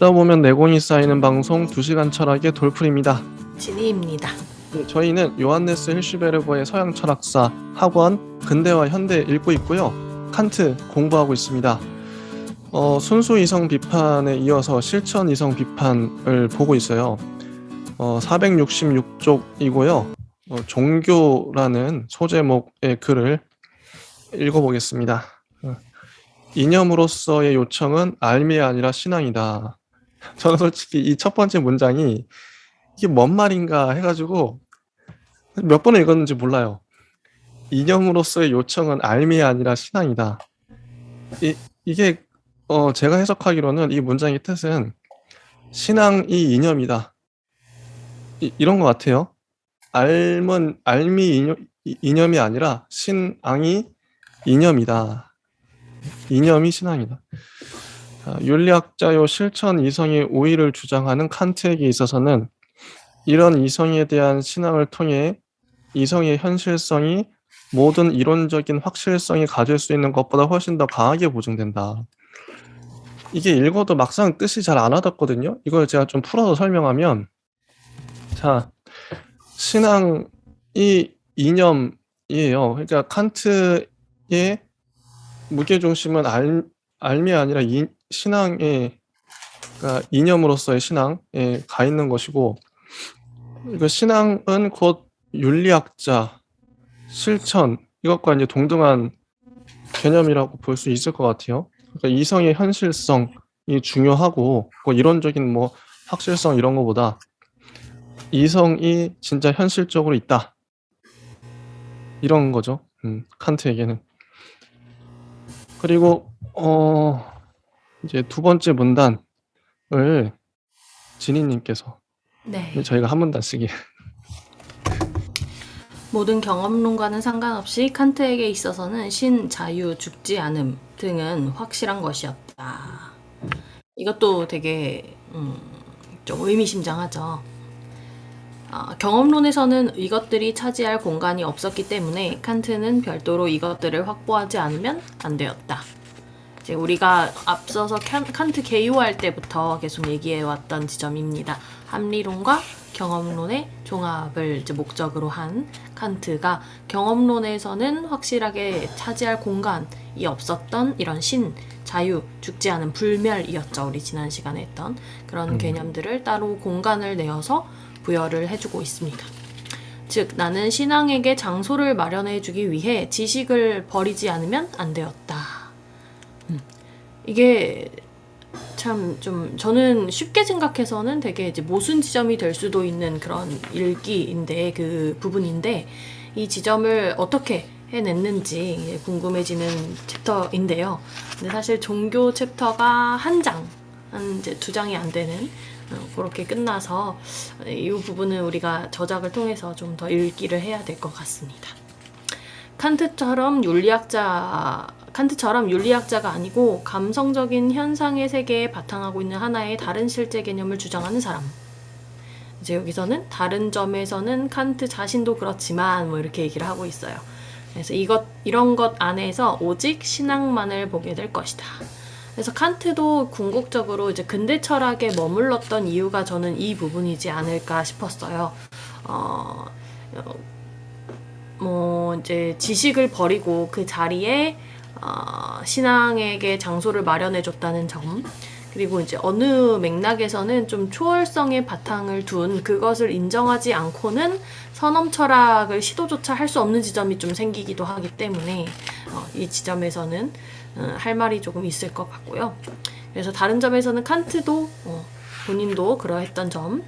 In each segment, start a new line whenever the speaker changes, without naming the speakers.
듣다 보면 내공이 쌓이는 방송 2시간 철학의 돌풀입니다.
진희입니다.
네, 저희는 요한네스 힐슈베르거의 서양 철학사 학원 근대와 현대 읽고 있고요. 칸트 공부하고 있습니다. 순수 이성 비판에 이어서 실천 이성 비판을 보고 있어요. 466쪽이고요. 종교라는 소제목의 글을 읽어보겠습니다. 이념으로서의 요청은 알미가 아니라 신앙이다. 저는 솔직히 이 첫 번째 문장이 이게 뭔 말인가 해가지고 몇 번을 읽었는지 몰라요. 이념으로서의 요청은 알미가 아니라 신앙이다. 이게 제가 해석하기로는 이 문장의 뜻은 신앙이 이념이다. 이런 것 같아요. 알미 이념이 아니라 신앙이 이념이다. 이념이 신앙이다. 윤리학자요 실천 이성의 우위를 주장하는 칸트에게 있어서는 이런 이성에 대한 신앙을 통해 이성의 현실성이 모든 이론적인 확실성이 가질 수 있는 것보다 훨씬 더 강하게 보증된다. 이게 읽어도 막상 뜻이 잘 안 와닿거든요. 이걸 제가 좀 풀어서 설명하면, 자, 신앙이 이념이에요. 그러니까 칸트의 무게중심은 알미 아니라 신앙의, 그러니까 이념으로서의 신앙에 가 있는 것이고, 그 신앙은 곧 윤리학자, 실천, 이것과 이제 동등한 개념이라고 볼 수 있을 것 같아요. 그러니까 이성의 현실성이 중요하고, 뭐 이론적인 뭐 확실성 이런 거보다 이성이 진짜 현실적으로 있다. 이런 거죠. 칸트에게는. 그리고 이제 두 번째 문단을 진희님께서
네.
저희가 한 문단씩
모든 경험론과는 상관없이 칸트에게 있어서는 신, 자유, 죽지 않음 등은 확실한 것이었다. 이것도 되게 좀 의미심장하죠. 경험론에서는 이것들이 차지할 공간이 없었기 때문에 칸트는 별도로 이것들을 확보하지 않으면 안 되었다. 이제 우리가 앞서서 칸트 개요할 때부터 계속 얘기해왔던 지점입니다. 합리론과 경험론의 종합을 이제 목적으로 한 칸트가 경험론에서는 확실하게 차지할 공간이 없었던 이런 신, 자유, 죽지 않은 불멸이었죠. 우리 지난 시간에 했던 그런 개념들을 따로 공간을 내어서 부여를 해주고 있습니다. 즉 나는 신앙에게 장소를 마련해주기 위해 지식을 버리지 않으면 안 되었다. 이게 참 좀 저는 쉽게 생각해서는 되게 이제 모순 지점이 될 수도 있는 그런 읽기인데 그 부분인데 이 지점을 어떻게 해냈는지 궁금해지는 챕터인데요. 근데 사실 종교 챕터가 한 이제 2장이 안 되는 그렇게 끝나서 이 부분은 우리가 저작을 통해서 좀 더 읽기를 해야 될 것 같습니다. 칸트처럼 윤리학자가 아니고 감성적인 현상의 세계에 바탕하고 있는 하나의 다른 실제 개념을 주장하는 사람. 이제 여기서는 다른 점에서는 칸트 자신도 그렇지만 뭐 이렇게 얘기를 하고 있어요. 그래서 이런 것 안에서 오직 신앙만을 보게 될 것이다. 그래서 칸트도 궁극적으로 이제 근대 철학에 머물렀던 이유가 저는 이 부분이지 않을까 싶었어요. 뭐 이제 지식을 버리고 그 자리에 신앙에게 장소를 마련해줬다는 점, 그리고 이제 어느 맥락에서는 좀 초월성의 바탕을 둔 그것을 인정하지 않고는 선엄 철학을 시도조차 할 수 없는 지점이 좀 생기기도 하기 때문에 이 지점에서는 할 말이 조금 있을 것 같고요. 그래서 다른 점에서는 칸트도 본인도 그러했던 점,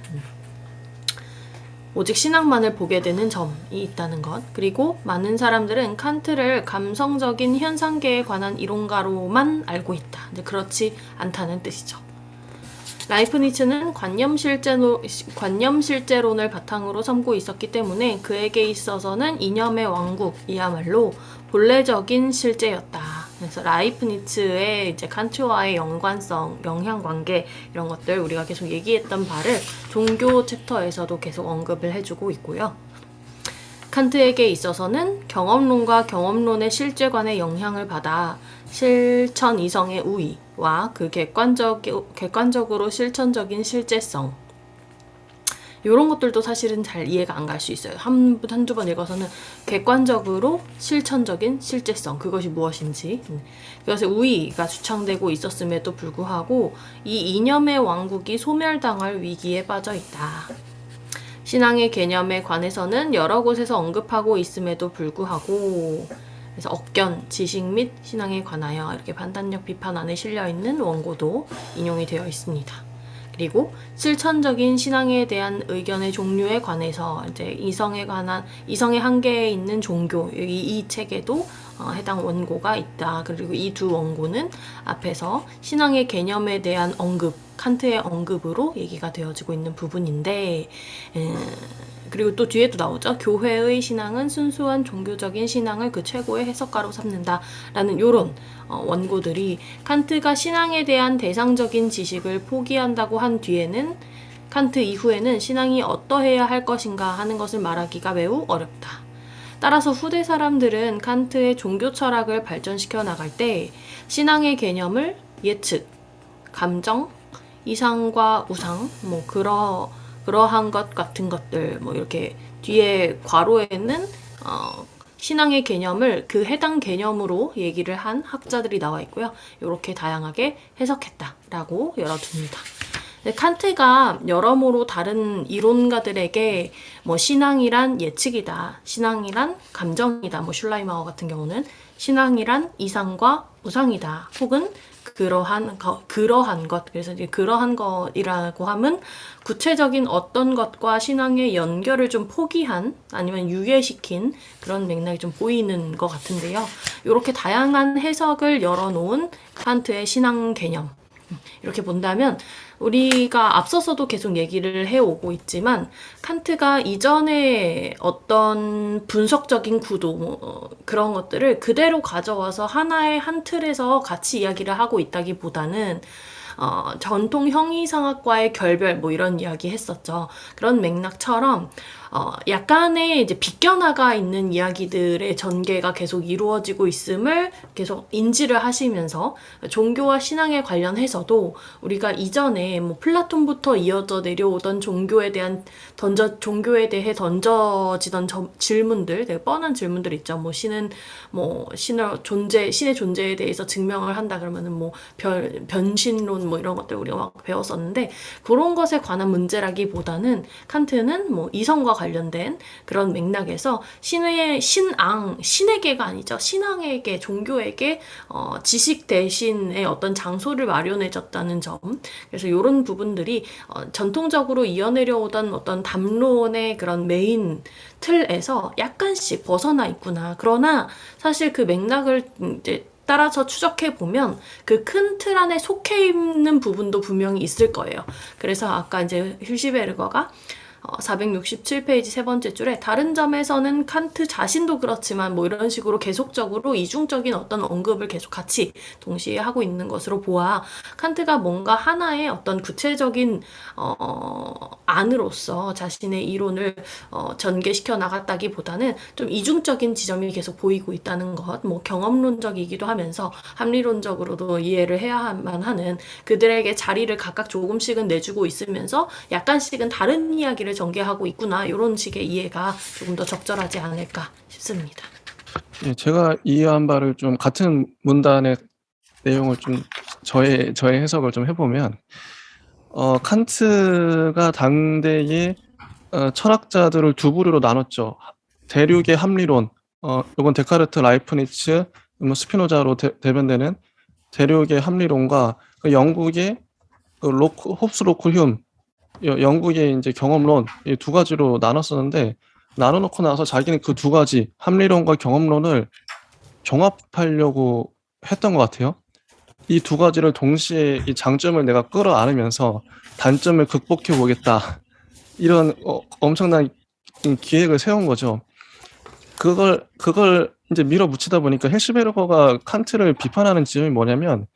오직 신앙만을 보게 되는 점이 있다는 것, 그리고 많은 사람들은 칸트를 감성적인 현상계에 관한 이론가로만 알고 있다. 근데 그렇지 않다는 뜻이죠. 라이프니츠는 관념 실제론을 바탕으로 삼고 있었기 때문에 그에게 있어서는 이념의 왕국이야말로 본래적인 실제였다. 그래서 라이프니츠의 이제 칸트와의 연관성, 영향관계 이런 것들 우리가 계속 얘기했던 바를 종교 챕터에서도 계속 언급을 해주고 있고요. 칸트에게 있어서는 경험론과 경험론의 실제관의 영향을 받아 실천 이성의 우위, 그 객관적으로 실천적인 실제성, 이런 것들도 사실은 잘 이해가 안 갈 수 있어요. 한두 번 읽어서는 객관적으로 실천적인 실제성, 그것이 무엇인지, 그것에 우위가 주창되고 있었음에도 불구하고 이 이념의 왕국이 소멸당할 위기에 빠져 있다. 신앙의 개념에 관해서는 여러 곳에서 언급하고 있음에도 불구하고, 그래서 억견, 지식 및 신앙에 관하여 이렇게 판단력 비판 안에 실려 있는 원고도 인용이 되어 있습니다. 그리고 실천적인 신앙에 대한 의견의 종류에 관해서 이제 이성의 한계에 있는 종교, 이 책에도 해당 원고가 있다. 그리고 이 두 원고는 앞에서 신앙의 개념에 대한 언급, 칸트의 언급으로 얘기가 되어지고 있는 부분인데, 그리고 또 뒤에도 나오죠. 교회의 신앙은 순수한 종교적인 신앙을 그 최고의 해석가로 삼는다라는 요런 원고들이 칸트가 신앙에 대한 대상적인 지식을 포기한다고 한 뒤에는 칸트 이후에는 신앙이 어떠해야 할 것인가 하는 것을 말하기가 매우 어렵다. 따라서 후대 사람들은 칸트의 종교 철학을 발전시켜 나갈 때 신앙의 개념을 예측, 감정, 이상과 우상, 그러한 것 같은 것들, 이렇게 뒤에 괄호에는 신앙의 개념을 그 해당 개념으로 얘기를 한 학자들이 나와 있고요. 이렇게 다양하게 해석했다라고 열어둡니다. 칸트가 여러모로 다른 이론가들에게 신앙이란 예측이다, 신앙이란 감정이다, 슐라이마워 같은 경우는 신앙이란 이상과 우상이다, 혹은 그러한 것, 그래서 이제 그러한 것이라고 하면 구체적인 어떤 것과 신앙의 연결을 좀 포기한, 아니면 유예시킨 그런 맥락이 좀 보이는 것 같은데요. 이렇게 다양한 해석을 열어놓은 칸트의 신앙 개념, 이렇게 본다면 우리가 앞서서도 계속 얘기를 해오고 있지만 칸트가 이전에 어떤 분석적인 구도, 그런 것들을 그대로 가져와서 하나의 한 틀에서 같이 이야기를 하고 있다기보다는 전통 형이상학과의 결별, 이런 이야기 했었죠. 그런 맥락처럼 약간의 이제 비껴나가 있는 이야기들의 전개가 계속 이루어지고 있음을 계속 인지를 하시면서 종교와 신앙에 관련해서도 우리가 이전에 플라톤부터 이어져 내려오던 종교에 대해 던져지던 질문들, 되게 뻔한 질문들 있죠. 신의 존재에 대해서 증명을 한다 그러면은 변신론 이런 것들 우리가 막 배웠었는데, 그런 것에 관한 문제라기보다는 칸트는 이성과 관련된 그런 맥락에서 신에게가 아니죠. 신앙에게, 종교에게 지식 대신에 어떤 장소를 마련해줬다는 점. 그래서 이런 부분들이 전통적으로 이어내려오던 어떤 담론의 그런 메인 틀에서 약간씩 벗어나 있구나. 그러나 사실 그 맥락을 이제 따라서 추적해 보면 그 큰 틀 안에 속해 있는 부분도 분명히 있을 거예요. 그래서 아까 이제 힐시베르거가 467페이지 세 번째 줄에 다른 점에서는 칸트 자신도 그렇지만 이런 식으로 계속적으로 이중적인 어떤 언급을 계속 같이 동시에 하고 있는 것으로 보아 칸트가 뭔가 하나의 어떤 구체적인 안으로서 자신의 이론을 전개시켜 나갔다기보다는 좀 이중적인 지점이 계속 보이고 있다는 것, 경험론적이기도 하면서 합리론적으로도 이해를 해야만 하는, 그들에게 자리를 각각 조금씩은 내주고 있으면서 약간씩은 다른 이야기를 전개하고 있구나, 이런 식의 이해가 조금 더 적절하지 않을까 싶습니다.
예, 제가 이해한 바를 좀 같은 문단의 내용을 좀 저의 해석을 좀 해보면, 칸트가 당대의 철학자들을 두 부류로 나눴죠. 대륙의 합리론, 이건 데카르트, 라이프니츠, 스피노자로 대변되는 대륙의 합리론과 영국의 홉스, 로크, 휴, 영국의 이제 경험론, 이 두 가지로 나눴었는데, 나눠놓고 나서 자기는 그 두 가지 합리론과 경험론을 종합하려고 했던 것 같아요. 이 두 가지를 동시에 이 장점을 내가 끌어안으면서 단점을 극복해 보겠다, 이런 엄청난 기획을 세운 거죠. 그걸 이제 밀어붙이다 보니까 헬시베르거가 칸트를 비판하는 지점이 뭐냐면,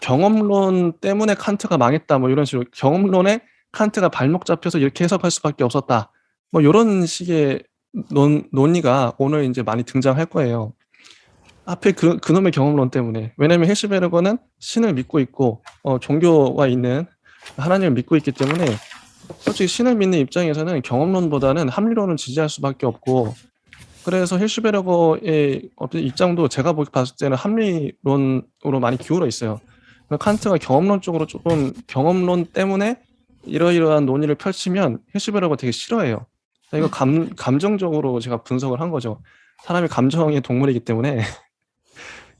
경험론 때문에 칸트가 망했다, 이런 식으로 경험론에 칸트가 발목 잡혀서 이렇게 해석할 수밖에 없었다, 이런 식의 논의가 오늘 이제 많이 등장할 거예요. 하필 그놈의 경험론 때문에. 왜냐면 히르시베르거는 신을 믿고 있고 종교가 있는 하나님을 믿고 있기 때문에 솔직히 신을 믿는 입장에서는 경험론보다는 합리론을 지지할 수밖에 없고, 그래서 히르시베르거의 어떤 입장도 제가 봤을 때는 합리론으로 많이 기울어 있어요. 칸트가 경험론 쪽으로 조금 경험론 때문에 이러이러한 논의를 펼치면 히르시베르거 되게 싫어해요. 이거 감정적으로 제가 분석을 한 거죠. 사람이 감정의 동물이기 때문에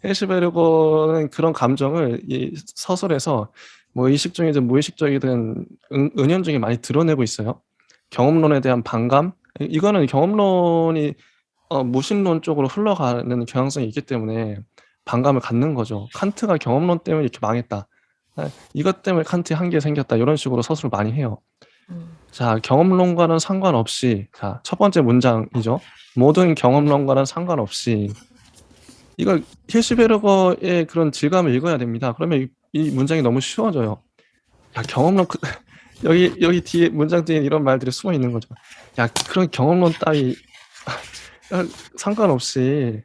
히르시베르거는 그런 감정을 이 서술에서 뭐 의식적이든 무의식적이든 은연중에 많이 드러내고 있어요. 경험론에 대한 반감, 이거는 경험론이 무신론 쪽으로 흘러가는 경향성이 있기 때문에 반감을 갖는 거죠. 칸트가 경험론 때문에 이렇게 망했다. 이것 때문에 칸트에 한계 생겼다. 이런 식으로 서술을 많이 해요. 자, 경험론과는 상관없이, 자, 첫 번째 문장이죠. 모든 경험론과는 상관없이, 이걸 히르시베르거의 그런 질감을 읽어야 됩니다. 그러면 이 문장이 너무 쉬워져요. 야, 경험론 여기 뒤에 문장 뒤에 이런 말들이 숨어 있는 거죠. 야, 그런 경험론 따위 상관없이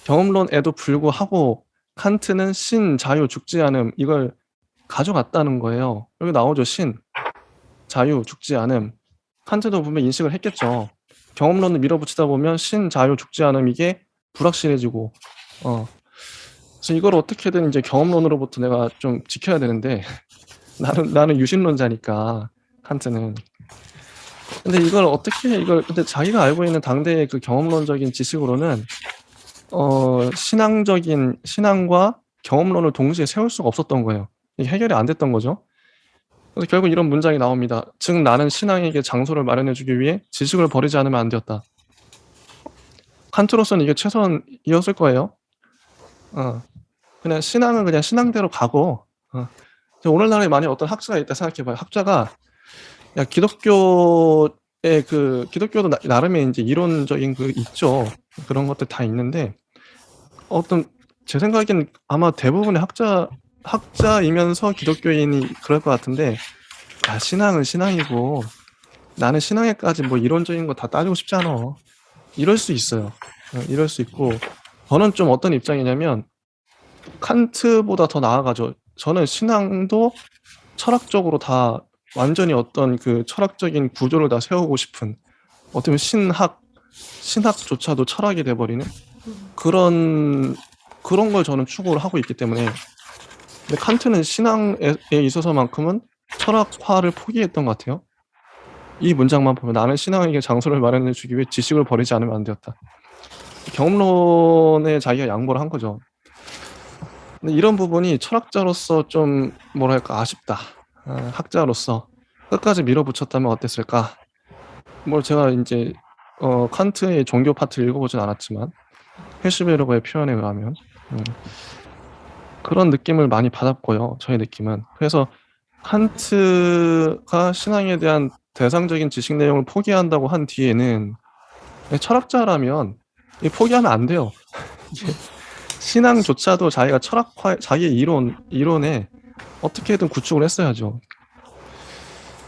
경험론에도 불구하고 칸트는 신, 자유, 죽지 않음 이걸 가져갔다는 거예요. 여기 나오죠. 신, 자유, 죽지 않음. 칸트도 분명 인식을 했겠죠. 경험론을 밀어붙이다 보면 신, 자유, 죽지 않음 이게 불확실해지고 그래서 이걸 어떻게든 이제 경험론으로부터 내가 좀 지켜야 되는데 나는 유신론자니까 칸트는. 근데 이걸 어떻게 근데 자기가 알고 있는 당대의 그 경험론적인 지식으로는 신앙과 경험론을 동시에 세울 수가 없었던 거예요. 이게 해결이 안 됐던 거죠. 그래서 결국 이런 문장이 나옵니다. 즉 나는 신앙에게 장소를 마련해주기 위해 지식을 버리지 않으면 안 되었다. 칸트로서는 이게 최선이었을 거예요. 그냥 신앙은 그냥 신앙대로 가고 오늘날에 만약 어떤 학자가 있다 생각해봐요. 학자가 야 기독교도 나름의 이제 이론적인 그 있죠. 그런 것들 다 있는데 제 생각에는 아마 대부분의 학자이면서 기독교인이 그럴 것 같은데, 야 신앙은 신앙이고 나는 신앙에까지 뭐 이론적인 거 다 따지고 싶지 않아. 이럴 수 있어요. 이럴 수 있고, 저는 좀 어떤 입장이냐면 칸트보다 더 나아가죠. 저는 신앙도 철학적으로 다 완전히 어떤 그 철학적인 구조를 다 세우고 싶은, 어떻게 보면 신학조차도 철학이 돼버리는 그런 걸 저는 추구를 하고 있기 때문에. 근데 칸트는 신앙에 있어서만큼은 철학화를 포기했던 것 같아요. 이 문장만 보면 나는 신앙에게 장소를 마련해 주기 위해 지식을 버리지 않으면 안 되었다. 경험론에 자기가 양보를 한 거죠. 근데 이런 부분이 철학자로서 좀 뭐랄까 아쉽다. 학자로서 끝까지 밀어붙였다면 어땠을까? 제가 이제 칸트의 종교 파트를 읽어보진 않았지만 히르시베르거의 표현에 의하면 그런 느낌을 많이 받았고요. 저의 느낌은. 그래서 칸트가 신앙에 대한 대상적인 지식 내용을 포기한다고 한 뒤에는 철학자라면 포기하면 안 돼요. 신앙조차도 자기가 자기의 이론에 어떻게든 구축을 했어야죠.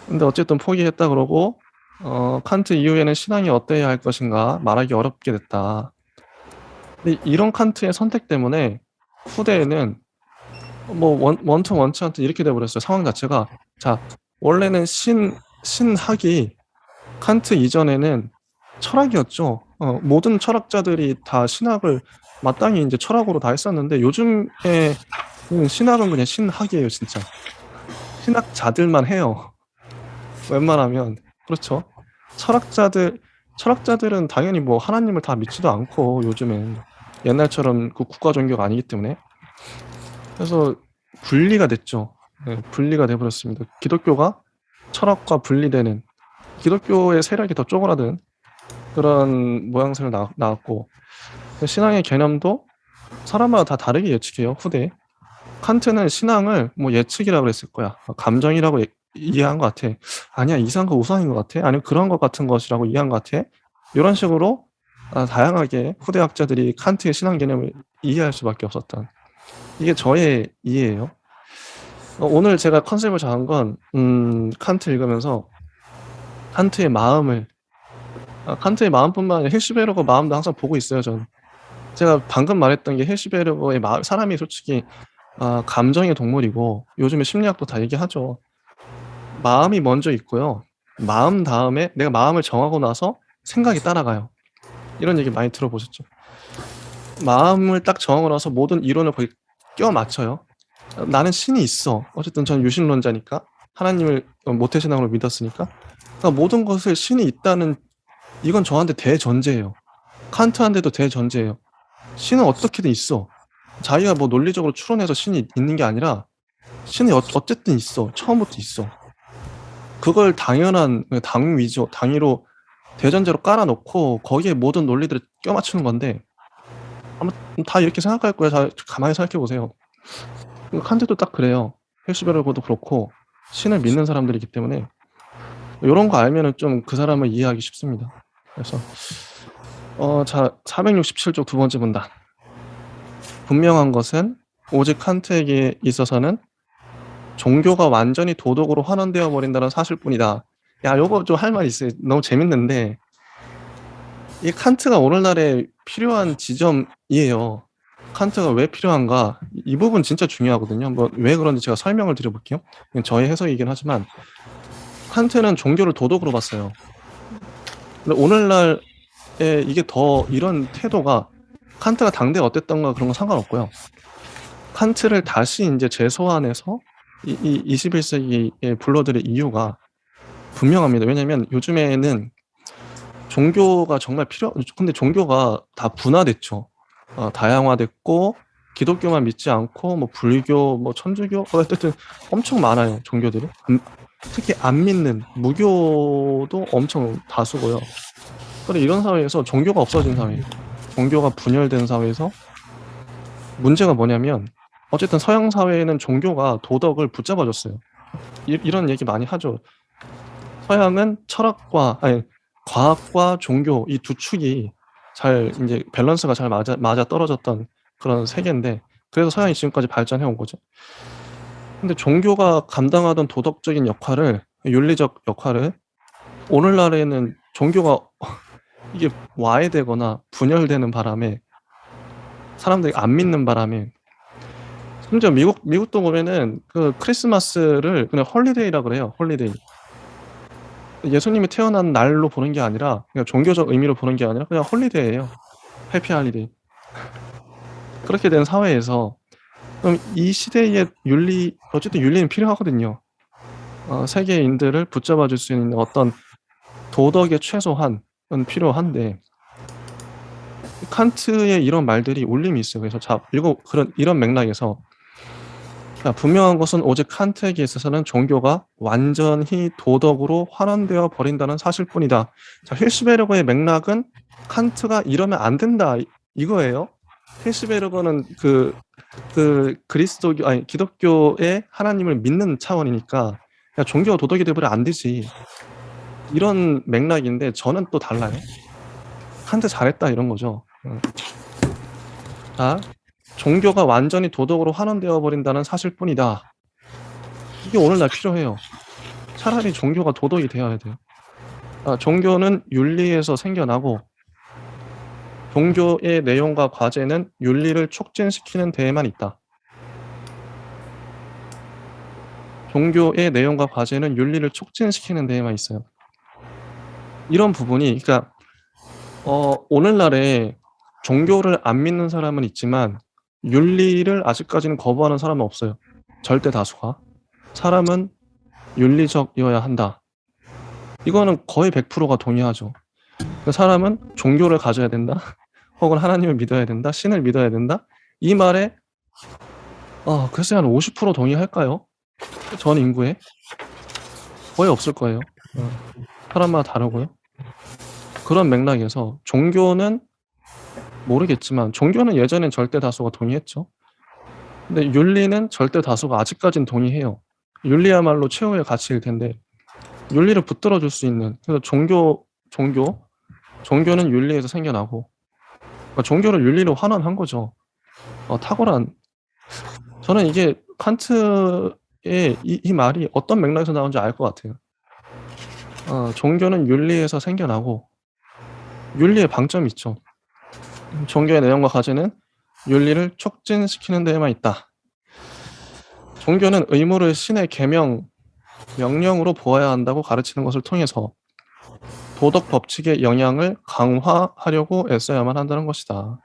근데 어쨌든 포기했다 그러고 칸트 이후에는 신앙이 어때야 할 것인가 말하기 어렵게 됐다. 근데 이런 칸트의 선택 때문에 후대에는 원튼 원치 않든 이렇게 돼버렸어요. 상황 자체가. 자, 원래는 신학이 칸트 이전에는 철학이었죠. 모든 철학자들이 다 신학을 마땅히 이제 철학으로 다 했었는데 요즘에 신학은 그냥 신학이에요, 진짜. 신학자들만 해요. 웬만하면. 그렇죠. 철학자들은 당연히 뭐 하나님을 다 믿지도 않고 요즘엔 옛날처럼 그 국가 종교가 아니기 때문에. 그래서 분리가 됐죠. 네, 분리가 돼버렸습니다. 기독교가 철학과 분리되는, 기독교의 세력이 더 쪼그라든 그런 모양새를 나왔고, 신앙의 개념도 사람마다 다 다르게 예측해요. 후대 칸트는 신앙을 뭐 예측이라고 그랬을 거야. 감정이라고 이해한 것 같아. 아니야, 이상과 우상인 것 같아. 아니면 그런 것 같은 것이라고 이해한 것 같아. 이런 식으로 다양하게 후대 학자들이 칸트의 신앙 개념을 이해할 수밖에 없었던, 이게 저의 이해예요. 오늘 제가 컨셉을 정한 건 칸트 읽으면서 칸트의 마음뿐만 아니라 히르시베르거 마음도 항상 보고 있어요. 전 제가 방금 말했던 게 헤시베르거의 사람이 솔직히 감정의 동물이고 요즘에 심리학도 다 얘기하죠. 마음이 먼저 있고요. 마음 다음에 내가 마음을 정하고 나서 생각이 따라가요. 이런 얘기 많이 들어보셨죠? 마음을 딱 정하고 나서 모든 이론을 거기 껴 맞춰요. 나는 신이 있어. 어쨌든 전 유신론자니까 하나님을 모태신앙으로 믿었으니까 그러니까 모든 것을 신이 있다는 이건 저한테 대전제예요. 칸트한테도 대전제예요. 신은 어떻게든 있어. 자기가 뭐 논리적으로 추론해서 신이 있는 게 아니라 신이 어쨌든 있어. 처음부터 있어. 그걸 당연한 당위죠. 당위로 대전제로 깔아놓고 거기에 모든 논리들을 껴맞추는 건데 아마 다 이렇게 생각할 거예요. 자, 가만히 생각해 보세요. 칸트도 딱 그래요. 헬슈베르거도 그렇고 신을 믿는 사람들이기 때문에 이런 거 알면은 좀 그 사람을 이해하기 쉽습니다. 그래서 자 467쪽 두 번째 문단. 분명한 것은 오직 칸트에게 있어서는 종교가 완전히 도덕으로 환원되어 버린다는 사실뿐이다. 야, 요거 좀 할 말 있어요. 너무 재밌는데 이 칸트가 오늘날에 필요한 지점이에요. 칸트가 왜 필요한가? 이 부분 진짜 중요하거든요. 뭐 왜 그런지 제가 설명을 드려볼게요. 이건 저의 해석이긴 하지만 칸트는 종교를 도덕으로 봤어요. 근데 오늘날에 이게 더 이런 태도가 칸트가 당대 어땠던가 그런 건 상관없고요. 칸트를 다시 이제 재소환해서 이 21세기에 불러들일 이유가 분명합니다. 왜냐면 요즘에는 종교가 정말 근데 종교가 다 분화됐죠. 다양화됐고 기독교만 믿지 않고 뭐 불교, 뭐 천주교, 어쨌든 엄청 많아요 종교들이. 특히 안 믿는 무교도 엄청 다수고요. 그런데 이런 사회에서 종교가 없어진 사회, 종교가 분열된 사회에서 문제가 뭐냐면 어쨌든 서양 사회에는 종교가 도덕을 붙잡아줬어요. 이런 얘기 많이 하죠. 서양은 과학과 종교 이 두 축이 잘 이제 밸런스가 잘 맞아 떨어졌던 그런 세계인데 그래서 서양이 지금까지 발전해 온 거죠. 근데 종교가 감당하던 도덕적인 역할을 윤리적 역할을 오늘날에는 종교가 이게 와해되거나 분열되는 바람에 사람들이 안 믿는 바람에 심지어 미국도 보면은 그 크리스마스를 그냥 홀리데이라 그래요. 홀리데이. 예수님이 태어난 날로 보는 게 아니라 그냥 종교적 의미로 보는 게 아니라 그냥 홀리데이예요. 해피 할리데이. 그렇게 된 사회에서 그럼 이 시대의 어쨌든 윤리는 필요하거든요. 세계인들을 붙잡아 줄 수 있는 어떤 도덕의 최소한은 필요한데 칸트의 이런 말들이 울림이 있어요. 그래서 이런 맥락에서 분명한 것은 오직 칸트에게 있어서는 종교가 완전히 도덕으로 환원되어 버린다는 사실뿐이다. 자, 힐스베르거의 맥락은 칸트가 이러면 안 된다 이거예요. 힐스베르거는 기독교의 하나님을 믿는 차원이니까 야, 종교가 도덕이 되버려 안 되지. 이런 맥락인데 저는 또 달라요. 칸트 잘했다 이런 거죠. 자, 종교가 완전히 도덕으로 환원되어 버린다는 사실뿐이다. 이게 오늘날 필요해요. 차라리 종교가 도덕이 되어야 돼요. 종교는 윤리에서 생겨나고 종교의 내용과 과제는 윤리를 촉진시키는 데에만 있다. 종교의 내용과 과제는 윤리를 촉진시키는 데에만 있어요. 이런 부분이 그러니까 오늘날에 종교를 안 믿는 사람은 있지만 윤리를 아직까지는 거부하는 사람은 없어요. 절대 다수가. 사람은 윤리적이어야 한다. 이거는 거의 100%가 동의하죠. 사람은 종교를 가져야 된다. 혹은 하나님을 믿어야 된다. 신을 믿어야 된다. 이 말에 글쎄 한 50% 동의할까요? 전 인구에? 거의 없을 거예요. 사람마다 다르고요. 그런 맥락에서 종교는 모르겠지만 종교는 예전엔 절대 다수가 동의했죠. 근데 윤리는 절대 다수가 아직까지는 동의해요. 윤리야말로 최후의 가치일 텐데 윤리를 붙들어 줄 수 있는 그래서 종교는 윤리에서 생겨나고 그러니까 종교를 윤리로 환원한 거죠. 탁월한 저는 이게 칸트의 이 말이 어떤 맥락에서 나온지 알 것 같아요. 종교는 윤리에서 생겨나고 윤리의 방점이 있죠. 종교의 내용과 가치는 윤리를 촉진시키는 데에만 있다. 종교는 의무를 신의 계명, 명령으로 보아야 한다고 가르치는 것을 통해서 도덕 법칙의 영향을 강화하려고 애써야만 한다는 것이다.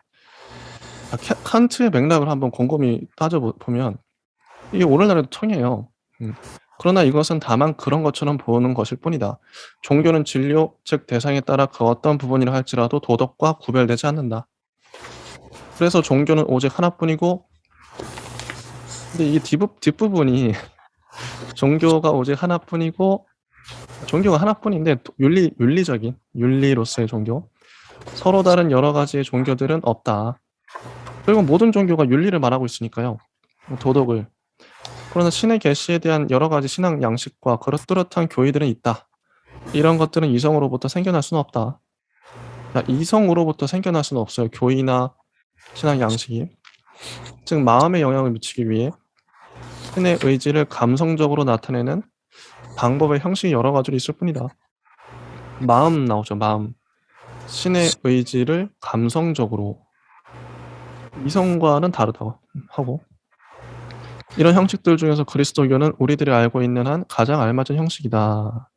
칸트의 맥락을 한번 곰곰이 따져보면 이게 오늘날에도 통해요. 그러나 이것은 다만 그런 것처럼 보이는 것일 뿐이다. 종교는 진료, 즉 대상에 따라 그 어떤 부분이라 할지라도 도덕과 구별되지 않는다. 그래서 종교는 오직 하나뿐이고, 근데 이 뒷부분이 종교가 오직 하나뿐이고, 종교가 하나뿐인데 윤리적인 윤리로서의 종교, 서로 다른 여러 가지의 종교들은 없다. 그리고 모든 종교가 윤리를 말하고 있으니까요. 도덕을. 그러나 신의 계시에 대한 여러 가지 신앙 양식과 그릇그릇한 교의들은 있다. 이런 것들은 이성으로부터 생겨날 수는 없다. 이성으로부터 생겨날 수는 없어요. 교의나 신앙 양식이. 즉 마음에 영향을 미치기 위해 신의 의지를 감성적으로 나타내는 방법의 형식이 여러 가지로 있을 뿐이다. 마음 나오죠. 마음. 신의 의지를 감성적으로. 이성과는 다르다고 하고, 이런 형식들 중에서 그리스도교는 우리들이 알고 있는 한 가장 알맞은 형식이다.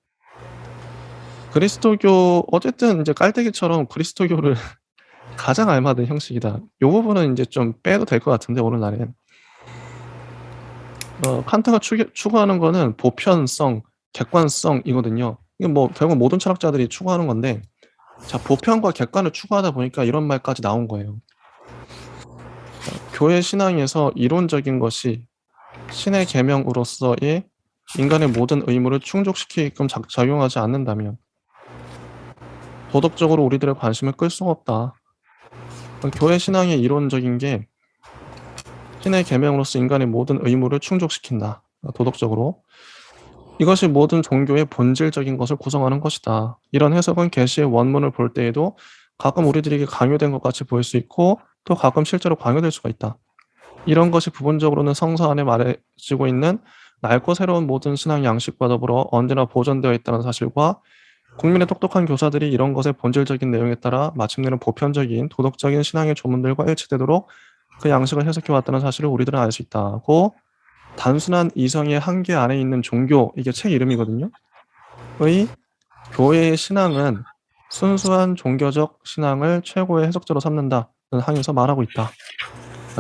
그리스도교 어쨌든 이제 깔때기처럼 그리스도교를 가장 알맞은 형식이다. 이 부분은 이제 좀 빼도 될 것 같은데 오늘날엔 칸트가 추구하는 거는 보편성, 객관성이거든요. 이게 뭐 결국 모든 철학자들이 추구하는 건데, 자 보편과 객관을 추구하다 보니까 이런 말까지 나온 거예요. 교회 신앙에서 이론적인 것이 신의 계명으로서의 인간의 모든 의무를 충족시키게끔 작용하지 않는다면 도덕적으로 우리들의 관심을 끌 수가 없다. 교회 신앙의 이론적인 게 신의 계명으로서 인간의 모든 의무를 충족시킨다. 도덕적으로. 이것이 모든 종교의 본질적인 것을 구성하는 것이다. 이런 해석은 계시의 원문을 볼 때에도 가끔 우리들에게 강요된 것 같이 보일 수 있고 또 가끔 실제로 강요될 수가 있다. 이런 것이 부분적으로는 성서 안에 말해지고 있는 낡고 새로운 모든 신앙 양식과 더불어 언제나 보존되어 있다는 사실과 국민의 똑똑한 교사들이 이런 것의 본질적인 내용에 따라 마침내는 보편적인 도덕적인 신앙의 조문들과 일치되도록 그 양식을 해석해왔다는 사실을 우리들은 알 수 있다고, 단순한 이성의 한계 안에 있는 종교, 이게 책 이름이거든요. 의 교회의 신앙은 순수한 종교적 신앙을 최고의 해석자로 삼는다는 항에서 말하고 있다.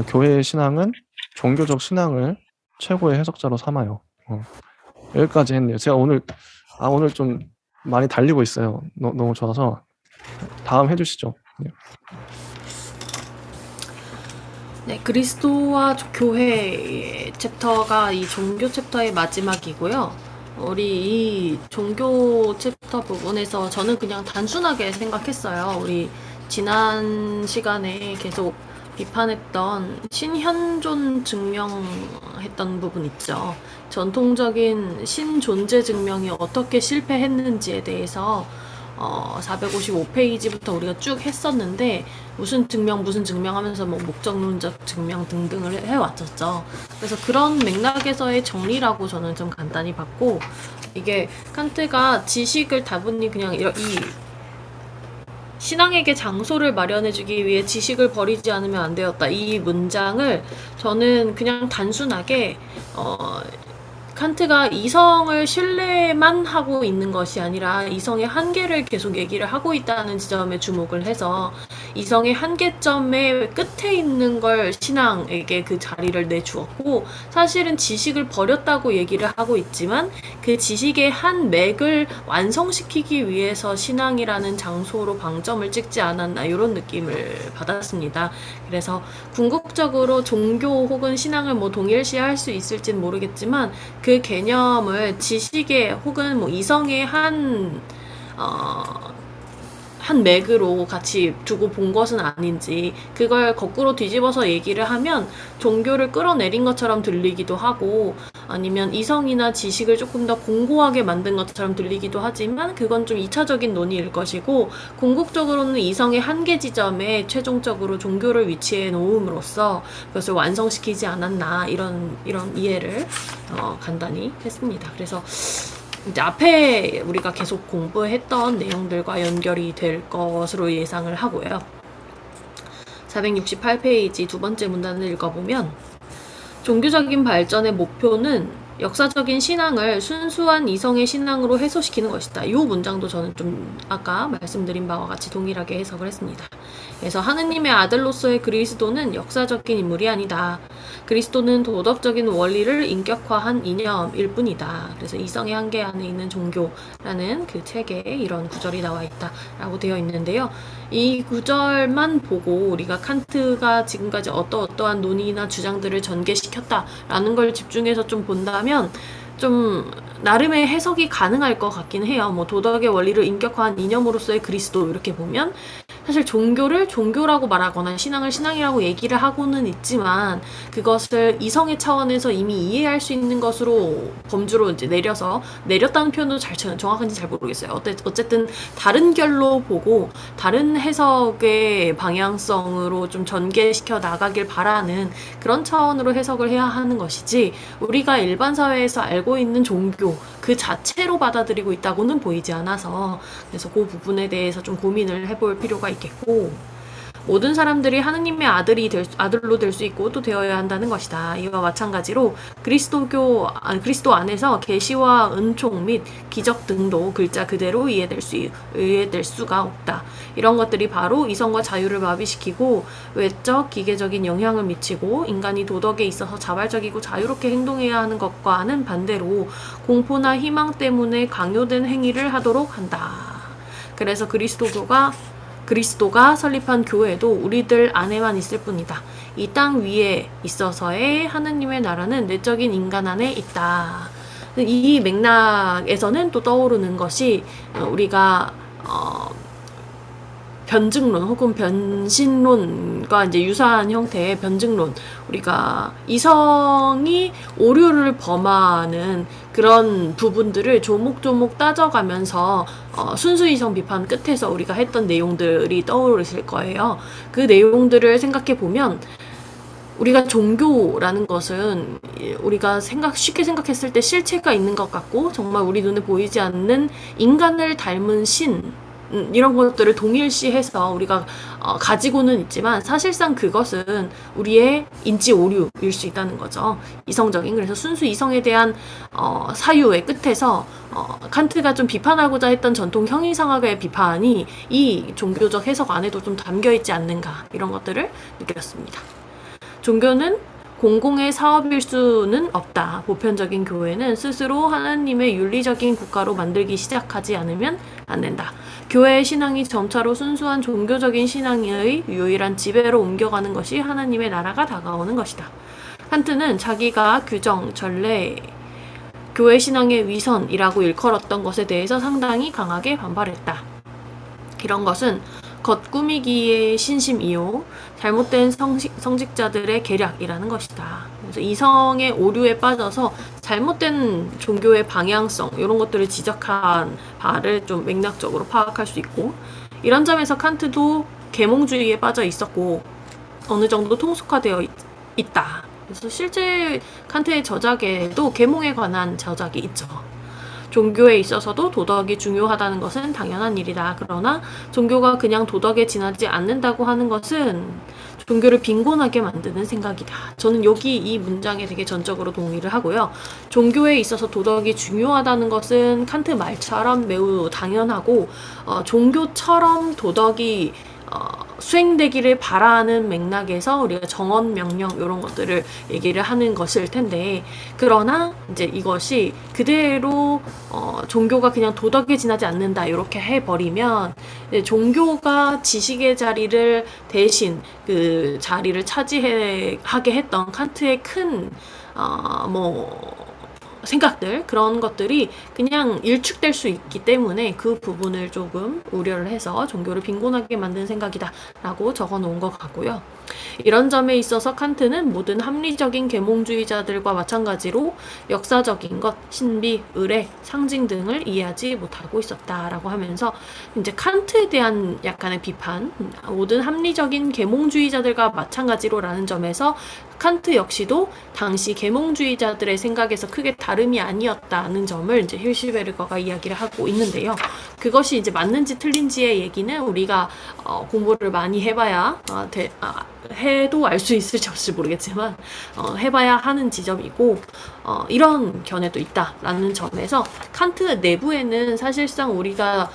교회의 신앙은 종교적 신앙을 최고의 해석자로 삼아요. 여기까지 했네요. 제가 오늘 좀 많이 달리고 있어요. 너무 좋아서 다음 해주시죠.
네, 그리스도와 교회 챕터가 이 종교 챕터의 마지막이고요. 우리 이 종교 챕터 부분에서 저는 그냥 단순하게 생각했어요. 우리 지난 시간에 계속 비판했던 신현존 증명했던 부분 있죠. 전통적인 신존재 증명이 어떻게 실패했는지에 대해서 455페이지부터 우리가 쭉 했었는데 무슨 증명 하면서 뭐 목적론적 증명 등등을 해왔었죠. 그래서 그런 맥락에서의 정리라고 저는 좀 간단히 봤고, 이게 칸트가 지식을 다분히 그냥 이 신앙에게 장소를 마련해주기 위해 지식을 버리지 않으면 안 되었다, 이 문장을 저는 그냥 단순하게 칸트가 이성을 신뢰만 하고 있는 것이 아니라 이성의 한계를 계속 얘기를 하고 있다는 지점에 주목을 해서 이성의 한계점의 끝에 있는 걸 신앙에게 그 자리를 내주었고, 사실은 지식을 버렸다고 얘기를 하고 있지만 그 지식의 한 맥을 완성시키기 위해서 신앙이라는 장소로 방점을 찍지 않았나, 이런 느낌을 받았습니다. 그래서 궁극적으로 종교 혹은 신앙을 뭐 동일시할 수 있을진 모르겠지만 그 개념을 지식의 혹은 뭐 이성의 한 맥으로 같이 두고 본 것은 아닌지, 그걸 거꾸로 뒤집어서 얘기를 하면 종교를 끌어내린 것처럼 들리기도 하고 아니면 이성이나 지식을 조금 더 공고하게 만든 것처럼 들리기도 하지만 그건 좀 2차적인 논의일 것이고, 궁극적으로는 이성의 한계 지점에 최종적으로 종교를 위치해 놓음으로써 그것을 완성시키지 않았나, 이런 이해를 간단히 했습니다. 그래서 이제 앞에 우리가 계속 공부했던 내용들과 연결이 될 것으로 예상을 하고요. 468페이지 두 번째 문단을 읽어보면 종교적인 발전의 목표는 역사적인 신앙을 순수한 이성의 신앙으로 해소시키는 것이다. 이 문장도 저는 좀 아까 말씀드린 바와 같이 동일하게 해석을 했습니다. 그래서 하느님의 아들로서의 그리스도는 역사적인 인물이 아니다. 그리스도는 도덕적인 원리를 인격화한 이념일 뿐이다. 그래서 이성의 한계 안에 있는 종교라는 그 책에 이런 구절이 나와 있다라고 되어 있는데요. 이 구절만 보고 우리가 칸트가 지금까지 어떠한 논의나 주장들을 전개시켰다라는 걸 집중해서 좀 본다면 좀 나름의 해석이 가능할 것 같긴 해요. 뭐 도덕의 원리를 인격화한 이념으로서의 그리스도 이렇게 보면 사실 종교를 종교라고 말하거나 신앙을 신앙이라고 얘기를 하고는 있지만 그것을 이성의 차원에서 이미 이해할 수 있는 것으로 범주로 이제 내렸다는 표현도 정확한지 잘 모르겠어요. 어쨌든 다른 결로 보고 다른 해석의 방향성으로 좀 전개시켜 나가길 바라는 그런 차원으로 해석을 해야 하는 것이지 우리가 일반 사회에서 알고 있는 종교 그 자체로 받아들이고 있다고는 보이지 않아서 그래서 그 부분에 대해서 좀 고민을 해볼 필요가 있겠고 모든 사람들이 하느님의 아들로 될 수 있고 또 되어야 한다는 것이다. 이와 마찬가지로 그리스도 안에서 계시와 은총 및 기적 등도 글자 그대로 이해될 수가 없다. 이런 것들이 바로 이성과 자유를 마비시키고 외적 기계적인 영향을 미치고 인간이 도덕에 있어서 자발적이고 자유롭게 행동해야 하는 것과는 반대로 공포나 희망 때문에 강요된 행위를 하도록 한다. 그래서 그리스도가 설립한 교회도 우리들 안에만 있을 뿐이다. 이 땅 위에 있어서의 하느님의 나라는 내적인 인간 안에 있다. 이 맥락에서는 또 떠오르는 것이 우리가 변증론 혹은 변신론과 이제 유사한 형태의 변증론, 우리가 이성이 오류를 범하는 그런 부분들을 조목조목 따져가면서 순수 이성 비판 끝에서 우리가 했던 내용들이 떠오르실 거예요. 그 내용들을 생각해 보면 우리가 종교라는 것은 우리가 쉽게 생각했을 때 실체가 있는 것 같고 정말 우리 눈에 보이지 않는 인간을 닮은 신 이런 것들을 동일시해서 우리가 가지고는 있지만 사실상 그것은 우리의 인지 오류일 수 있다는 거죠. 이성적인. 그래서 순수 이성에 대한 사유의 끝에서 칸트가 좀 비판하고자 했던 전통 형이상학의 비판이 이 종교적 해석 안에도 좀 담겨있지 않는가 이런 것들을 느꼈습니다. 종교는 공공의 사업일 수는 없다. 보편적인 교회는 스스로 하나님의 윤리적인 국가로 만들기 시작하지 않으면 안 된다. 교회의 신앙이 점차로 순수한 종교적인 신앙의 유일한 지배로 옮겨가는 것이 하나님의 나라가 다가오는 것이다. 칸트는 자기가 규정, 전례, 교회 신앙의 위선이라고 일컬었던 것에 대해서 상당히 강하게 반발했다. 이런 것은 겉꾸미기의 신심이요 잘못된 성직자들의 계략이라는 것이다. 그래서 이성의 오류에 빠져서 잘못된 종교의 방향성 이런 것들을 지적한 바를 좀 맥락적으로 파악할 수 있고 이런 점에서 칸트도 계몽주의에 빠져 있었고 어느 정도 통속화되어 있다. 그래서 실제 칸트의 저작에도 계몽에 관한 저작이 있죠. 종교에 있어서도 도덕이 중요하다는 것은 당연한 일이다. 그러나 종교가 그냥 도덕에 지나지 않는다고 하는 것은 종교를 빈곤하게 만드는 생각이다. 저는 여기 이 문장에 되게 전적으로 동의를 하고요. 종교에 있어서 도덕이 중요하다는 것은 칸트 말처럼 매우 당연하고 종교처럼 도덕이 수행되기를 바라는 맥락에서 우리가 정언, 명령 이런 것들을 얘기를 하는 것일 텐데 그러나 이제 이것이 그대로 종교가 그냥 도덕에 지나지 않는다 이렇게 해버리면 종교가 지식의 자리를 대신 그 자리를 차지하게 했던 칸트의 큰 생각들 그런 것들이 그냥 일축될 수 있기 때문에 그 부분을 조금 우려를 해서 종교를 빈곤하게 만든 생각이다 라고 적어 놓은 것 같고요. 이런 점에 있어서 칸트는 모든 합리적인 계몽주의자들과 마찬가지로 역사적인 것, 신비, 의례, 상징 등을 이해하지 못하고 있었다라고 하면서 이제 칸트에 대한 약간의 비판, 모든 합리적인 계몽주의자들과 마찬가지로라는 점에서 칸트 역시도 당시 계몽주의자들의 생각에서 크게 다름이 아니었다는 점을 이제 힐시베르거가 이야기를 하고 있는데요. 그것이 이제 맞는지 틀린지의 얘기는 우리가 공부를 많이 해봐야 해도 알 수 있을지 없을지 모르겠지만 해봐야 하는 지점이고 이런 견해도 있다라는 점에서 칸트 내부에는 사실상 우리가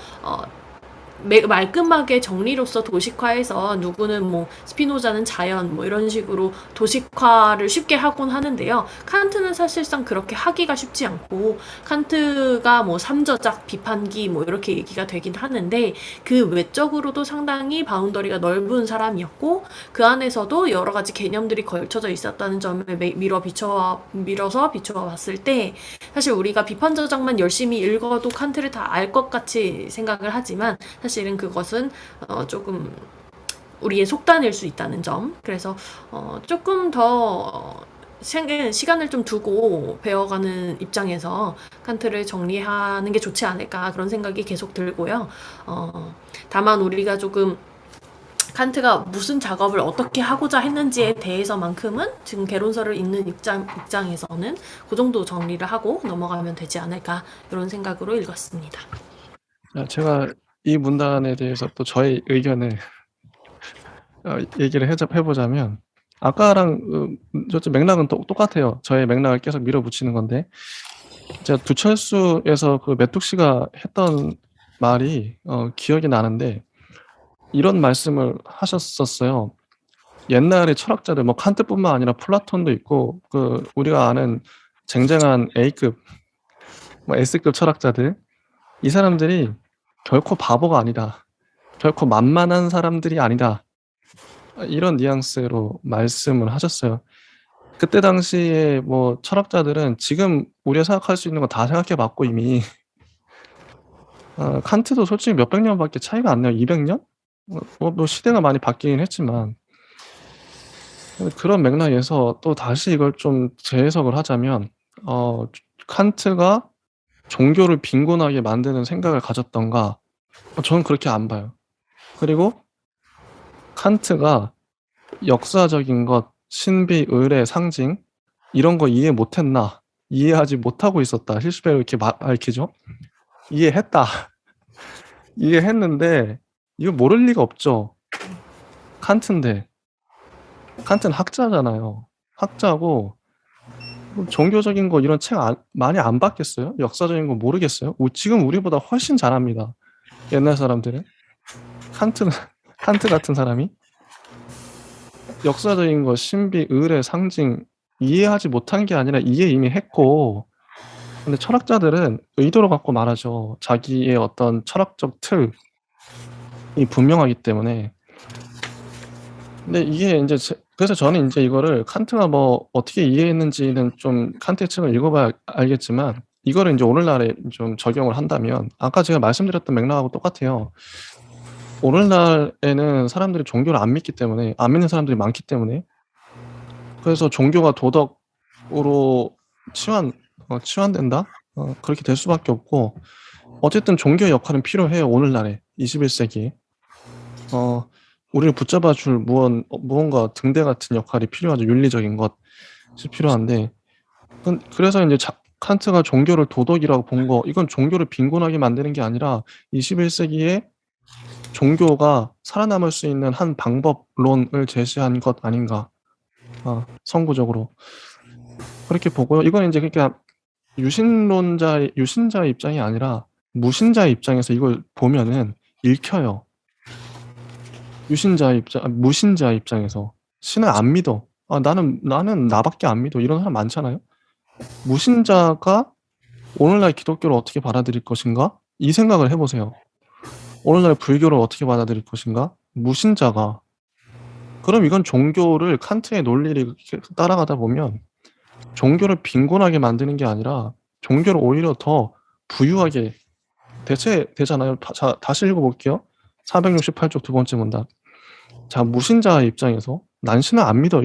말끔하게 정리로서 도식화해서 누구는 뭐 스피노자는 자연 뭐 이런 식으로 도식화를 쉽게 하곤 하는데요. 칸트는 사실상 그렇게 하기가 쉽지 않고 칸트가 뭐 삼저작 비판기 뭐 이렇게 얘기가 되긴 하는데 그 외적으로도 상당히 바운더리가 넓은 사람이었고 그 안에서도 여러 가지 개념들이 걸쳐져 있었다는 점을 밀어서 비춰 봤을 때 사실 우리가 비판저작만 열심히 읽어도 칸트를 다 알 것 같이 생각을 하지만 사실은 그것은 조금 우리의 속단일 수 있다는 점. 그래서 조금 더 시간을 좀 두고 배워가는 입장에서 칸트를 정리하는 게 좋지 않을까 그런 생각이 계속 들고요. 다만 우리가 조금 칸트가 무슨 작업을 어떻게 하고자 했는지에 대해서만큼은 지금 개론서를 읽는 입장에서는 그 정도 정리를 하고 넘어가면 되지 않을까 이런 생각으로 읽었습니다.
제가 이 문단에 대해서 또 저의 의견을 얘기를 해보자면 아까랑 저쪽 맥락은 똑같아요. 저의 맥락을 계속 밀어붙이는 건데 제가 두철수에서 그 메뚜 씨가 했던 말이 기억이 나는데 이런 말씀을 하셨었어요. 옛날에 철학자들 뭐 칸트뿐만 아니라 플라톤도 있고 그 우리가 아는 쟁쟁한 A급, 뭐 S급 철학자들 이 사람들이 결코 바보가 아니다. 결코 만만한 사람들이 아니다. 이런 뉘앙스로 말씀을 하셨어요. 그때 당시에 뭐 철학자들은 지금 우리가 생각할 수 있는 거 다 생각해봤고 이미 칸트도 솔직히 몇백 년밖에 차이가 안 나요. 200년? 뭐 시대가 많이 바뀌긴 했지만 그런 맥락에서 또 다시 이걸 좀 재해석을 하자면 칸트가 종교를 빈곤하게 만드는 생각을 가졌던가? 저는 그렇게 안 봐요. 그리고 칸트가 역사적인 것, 신비, 의례, 상징 이런 거 이해 못했나? 이해하지 못하고 있었다. 힐스베르 이렇게 밝히죠. 이해했다. 이해했는데 이거 모를 리가 없죠. 칸트인데. 칸트는 학자잖아요. 학자고 종교적인 거 이런 책 많이 안 봤겠어요? 역사적인 거 모르겠어요? 지금 우리보다 훨씬 잘합니다. 옛날 사람들은. 칸트 같은 사람이 역사적인 거, 신비, 의례, 상징 이해하지 못한 게 아니라 이해 이미 했고 근데 철학자들은 의도를 갖고 말하죠. 자기의 어떤 철학적 틀이 분명하기 때문에 근데 이게 이제 그래서 저는 이제 이거를 칸트가 뭐 어떻게 이해했는지는 좀 칸트의 책을 읽어봐야 알겠지만 이거를 이제 오늘날에 좀 적용을 한다면 아까 제가 말씀드렸던 맥락하고 똑같아요. 오늘날에는 사람들이 종교를 안 믿기 때문에 안 믿는 사람들이 많기 때문에 그래서 종교가 도덕으로 치환된다? 그렇게 될 수밖에 없고 어쨌든 종교의 역할은 필요해요. 오늘날에 21세기에 우리를 붙잡아 줄 무언가 등대 같은 역할이 필요하죠. 윤리적인 것이 필요한데 그래서 이제 칸트가 종교를 도덕이라고 본 거 이건 종교를 빈곤하게 만드는 게 아니라 21세기에 종교가 살아남을 수 있는 한 방법론을 제시한 것 아닌가 선구적으로 그렇게 보고요. 이건 이제 그러니까 유신자의 입장이 아니라 무신자의 입장에서 이걸 보면은 읽혀요. 무신자의 입장에서 신을 안 믿어. 나는 나밖에 안 믿어. 이런 사람 많잖아요. 무신자가 오늘날 기독교를 어떻게 받아들일 것인가? 이 생각을 해보세요. 오늘날 불교를 어떻게 받아들일 것인가? 무신자가. 그럼 이건 종교를 칸트의 논리를 따라가다 보면 종교를 빈곤하게 만드는 게 아니라 종교를 오히려 더 부유하게 대체되잖아요. 다시 읽어볼게요. 468쪽 두 번째 문단. 자, 무신자의 입장에서 난 신을 안 믿어.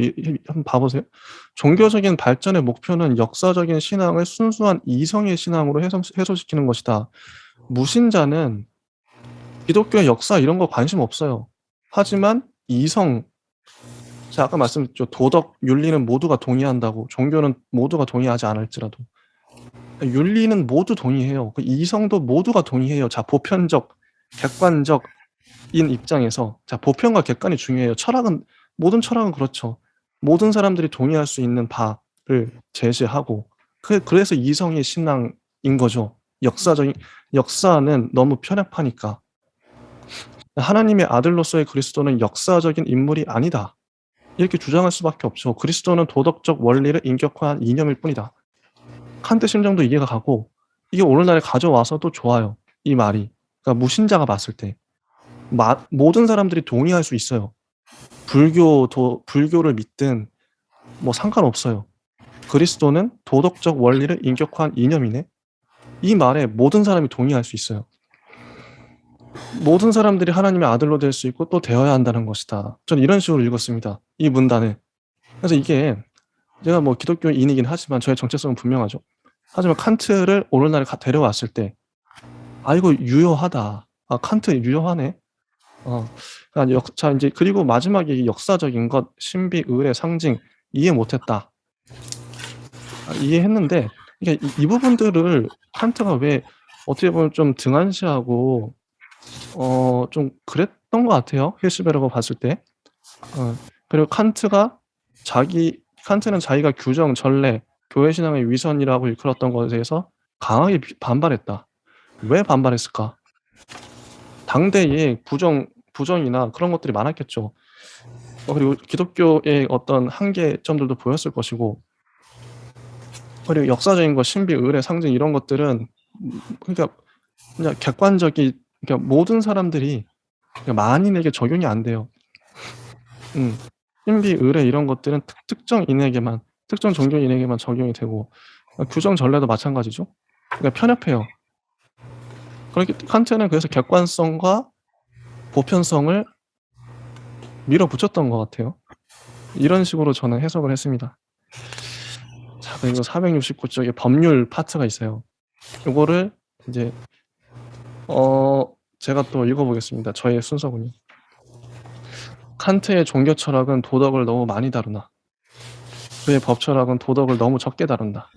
한번 봐보세요. 종교적인 발전의 목표는 역사적인 신앙을 순수한 이성의 신앙으로 해소시키는 것이다. 무신자는 기독교의 역사 이런 거 관심 없어요. 하지만 이성, 제가 아까 말씀드렸죠. 도덕, 윤리는 모두가 동의한다고. 종교는 모두가 동의하지 않을지라도. 윤리는 모두 동의해요. 그 이성도 모두가 동의해요. 자, 보편적, 객관적인 입장에서. 자, 보편과 객관이 중요해요. 철학은, 모든 철학은 그렇죠. 모든 사람들이 동의할 수 있는 바를 제시하고, 그래서 이성이 신앙인 거죠. 역사는 너무 편협하니까. 하나님의 아들로서의 그리스도는 역사적인 인물이 아니다. 이렇게 주장할 수밖에 없죠. 그리스도는 도덕적 원리를 인격화한 이념일 뿐이다. 칸트 심정도 이해가 가고, 이게 오늘날에 가져와서도 좋아요. 이 말이. 그러니까 무신자가 봤을 때 모든 사람들이 동의할 수 있어요. 불교를 믿든 뭐 상관없어요. 그리스도는 도덕적 원리를 인격화한 이념이네. 이 말에 모든 사람이 동의할 수 있어요. 모든 사람들이 하나님의 아들로 될 수 있고 또 되어야 한다는 것이다. 저는 이런 식으로 읽었습니다. 이 문단을. 그래서 이게 제가 뭐 기독교인이긴 하지만 저의 정체성은 분명하죠. 하지만 칸트를 오늘날에 데려왔을 때 이거 유효하다. 칸트 유효하네. 자, 이제 그리고 마지막에 이 역사적인 것, 신비, 의의 상징 이해 못했다. 이해했는데 이게 이 부분들을 칸트가 왜 어떻게 보면 좀 등한시하고 좀 그랬던 것 같아요. 힐스베르거 봤을 때. 그리고 칸트는 자기가 규정, 전례, 교회 신앙의 위선이라고 일컬었던 것에 대해서 강하게 반발했다. 왜 반발했을까? 당대에 부정이나 그런 것들이 많았겠죠. 그리고 기독교의 어떤 한계점들도 보였을 것이고, 그리고 역사적인 것, 신비, 의의 상징 이런 것들은 그러니까 그냥 객관적인, 그러니까 모든 사람들이 만인에게 적용이 안 돼요. 신비, 의례 이런 것들은 특정인에게만, 특정 종교인에게만 적용이 되고, 규정 전례도 마찬가지죠. 그러니까 편협해요. 그렇게 칸트는 그래서 객관성과 보편성을 밀어붙였던 것 같아요. 이런 식으로 저는 해석을 했습니다. 자, 그리고 469쪽에 법률 파트가 있어요. 이거를 이제 제가 또 읽어보겠습니다. 저의 순서군요. 칸트의 종교 철학은 도덕을 너무 많이 다루나, 그의 법 철학은 도덕을 너무 적게 다룬다.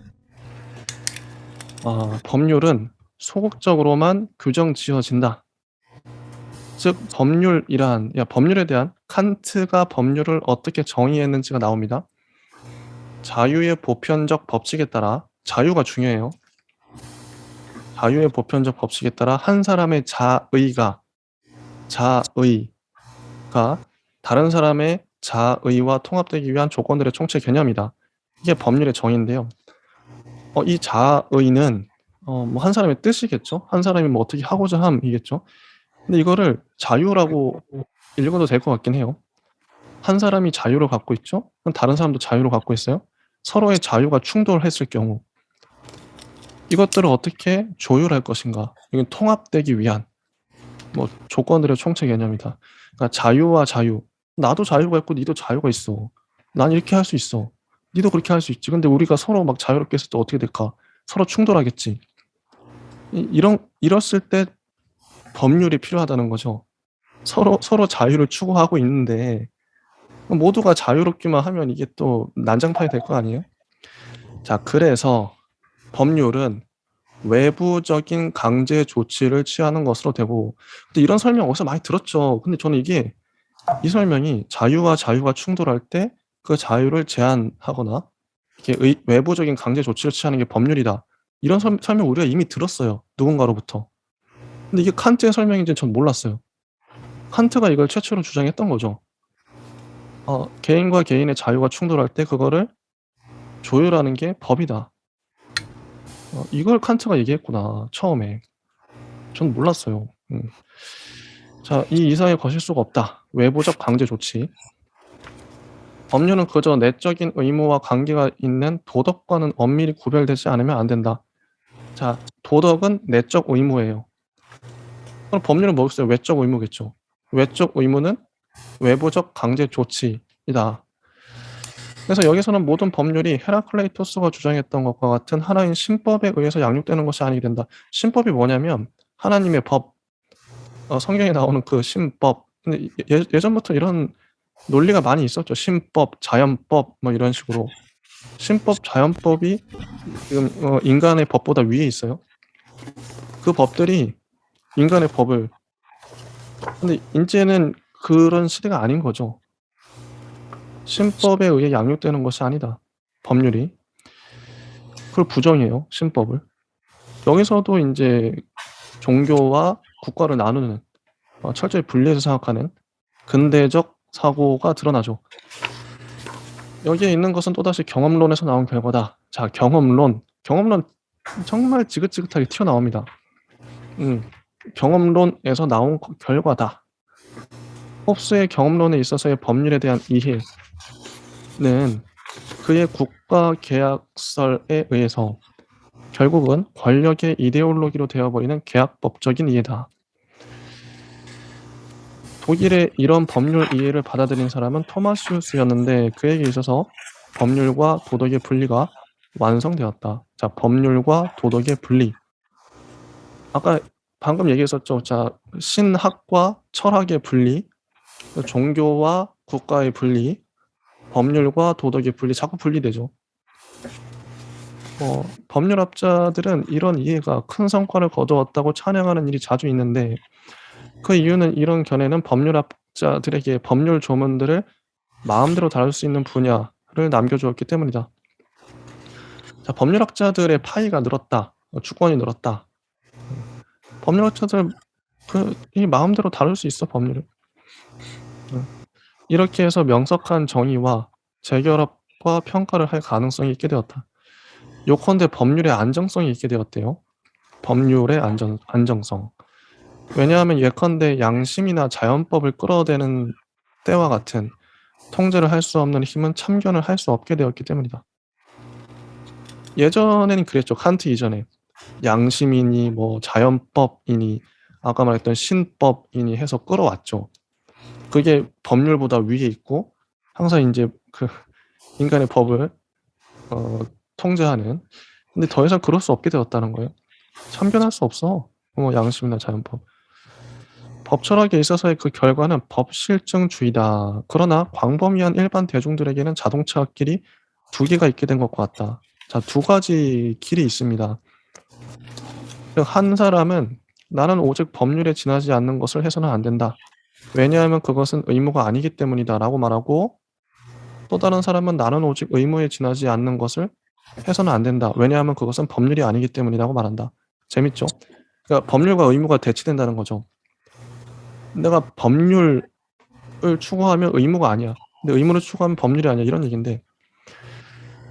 법률은 소극적으로만 규정 지어진다. 즉 법률에 대한 칸트가 법률을 어떻게 정의했는지가 나옵니다. 자유의 보편적 법칙에 따라, 자유가 중요해요. 자유의 보편적 법칙에 따라 한 사람의 자의가 다른 사람의 자의와 통합되기 위한 조건들의 총체 개념이다. 이게 법률의 정의인데요. 이 자의는 뭐 한 사람의 뜻이겠죠. 한 사람이 뭐 어떻게 하고자 함이겠죠. 근데 이거를 자유라고 읽어도 될 것 같긴 해요. 한 사람이 자유를 갖고 있죠. 그럼 다른 사람도 자유를 갖고 있어요. 서로의 자유가 충돌했을 경우 이것들을 어떻게 조율할 것인가. 이건 통합되기 위한 뭐 조건들의 총체 개념이다. 그러니까 자유와 자유. 나도 자유가 있고 니도 자유가 있어. 난 이렇게 할 수 있어. 니도 그렇게 할 수 있지. 근데 우리가 서로 막 자유롭게 했을 때 어떻게 될까? 서로 충돌하겠지. 이랬을 때 법률이 필요하다는 거죠. 서로 자유를 추구하고 있는데 모두가 자유롭기만 하면 이게 또 난장판이 될 거 아니에요? 자, 그래서 법률은 외부적인 강제 조치를 취하는 것으로 되고, 근데 이런 설명 어디서 많이 들었죠. 근데 저는 이 설명이 자유가 충돌할 때 그 자유를 제한하거나 이렇게 외부적인 강제 조치를 취하는 게 법률이다. 이런 설명 우리가 이미 들었어요. 누군가로부터. 근데 이게 칸트의 설명인지는 전 몰랐어요. 칸트가 이걸 최초로 주장했던 거죠. 개인과 개인의 자유가 충돌할 때 그거를 조율하는 게 법이다. 이걸 칸트가 얘기했구나, 처음에. 전 몰랐어요. 자, 이 이상에 거실 수가 없다. 외부적 강제 조치. 법률은 그저 내적인 의무와 관계가 있는 도덕과는 엄밀히 구별되지 않으면 안 된다. 자, 도덕은 내적 의무예요. 그럼 법률은 뭐겠어요? 외적 의무겠죠. 외적 의무는 외부적 강제 조치이다. 그래서 여기서는 모든 법률이 헤라클레이토스가 주장했던 것과 같은 하나인 신법에 의해서 양육되는 것이 아니게 된다. 신법이 뭐냐면 하나님의 법, 성경에 나오는 그 신법. 근데 예전부터 이런 논리가 많이 있었죠. 신법, 자연법 뭐 이런 식으로. 신법, 자연법이 지금 인간의 법보다 위에 있어요. 그 법들이 인간의 법을 근데 인제는 그런 시대가 아닌 거죠. 신법에 의해 양육되는 것이 아니다. 법률이. 그걸 부정해요, 신법을. 여기서도 인제 종교와 국가를 나누는 철저히 분리해서 생각하는 근대적 사고가 드러나죠. 여기에 있는 것은 또다시 경험론에서 나온 결과다. 자, 경험론 정말 지긋지긋하게 튀어나옵니다. 경험론에서 나온 결과다. 홉스의 경험론에 있어서의 법률에 대한 이해는 그의 국가 계약설에 의해서 결국은 권력의 이데올로기로 되어버리는 계약법적인 이해다. 독일의 이런 법률 이해를 받아들인 사람은 토마시우스였는데 그에게 있어서 법률과 도덕의 분리가 완성되었다. 자, 법률과 도덕의 분리. 아까 방금 얘기했었죠. 자, 신학과 철학의 분리, 종교와 국가의 분리, 법률과 도덕의 분리, 자꾸 분리되죠. 법률학자들은 이런 이해가 큰 성과를 거두었다고 찬양하는 일이 자주 있는데 그 이유는 이런 견해는 법률학자들에게 법률 조문들을 마음대로 다룰 수 있는 분야를 남겨주었기 때문이다. 자, 법률학자들의 파이가 늘었다. 주권이 늘었다. 법률학자들 이 마음대로 다룰 수 있어, 법률을. 이렇게 해서 명석한 정의와 재결합과 평가를 할 가능성이 있게 되었다. 요컨대 법률의 안정성이 있게 되었대요. 법률의 안정성. 왜냐하면 예컨대 양심이나 자연법을 끌어대는 때와 같은 통제를 할 수 없는 힘은 참견을 할 수 없게 되었기 때문이다. 예전에는 그랬죠. 칸트 이전에. 양심이니 뭐 자연법이니 아까 말했던 신법이니 해서 끌어왔죠. 그게 법률보다 위에 있고 항상 인제 그 인간의 법을 통제하는. 근데 더 이상 그럴 수 없게 되었다는 거예요. 참견할 수 없어. 양심이나 자연법. 법철학에 있어서의 그 결과는 법실증주의다. 그러나 광범위한 일반 대중들에게는 자동차 길이 2개가 있게 된 것과 같다. 자, 2가지 길이 있습니다. 한 사람은 나는 오직 법률에 지나지 않는 것을 해서는 안 된다. 왜냐하면 그것은 의무가 아니기 때문이다라고 말하고 또 다른 사람은 나는 오직 의무에 지나지 않는 것을 해서는 안 된다. 왜냐하면 그것은 법률이 아니기 때문이라고 말한다. 재밌죠? 그러니까 법률과 의무가 대치된다는 거죠. 내가 법률을 추구하면 의무가 아니야. 근데 의무를 추구하면 법률이 아니야. 이런 얘기인데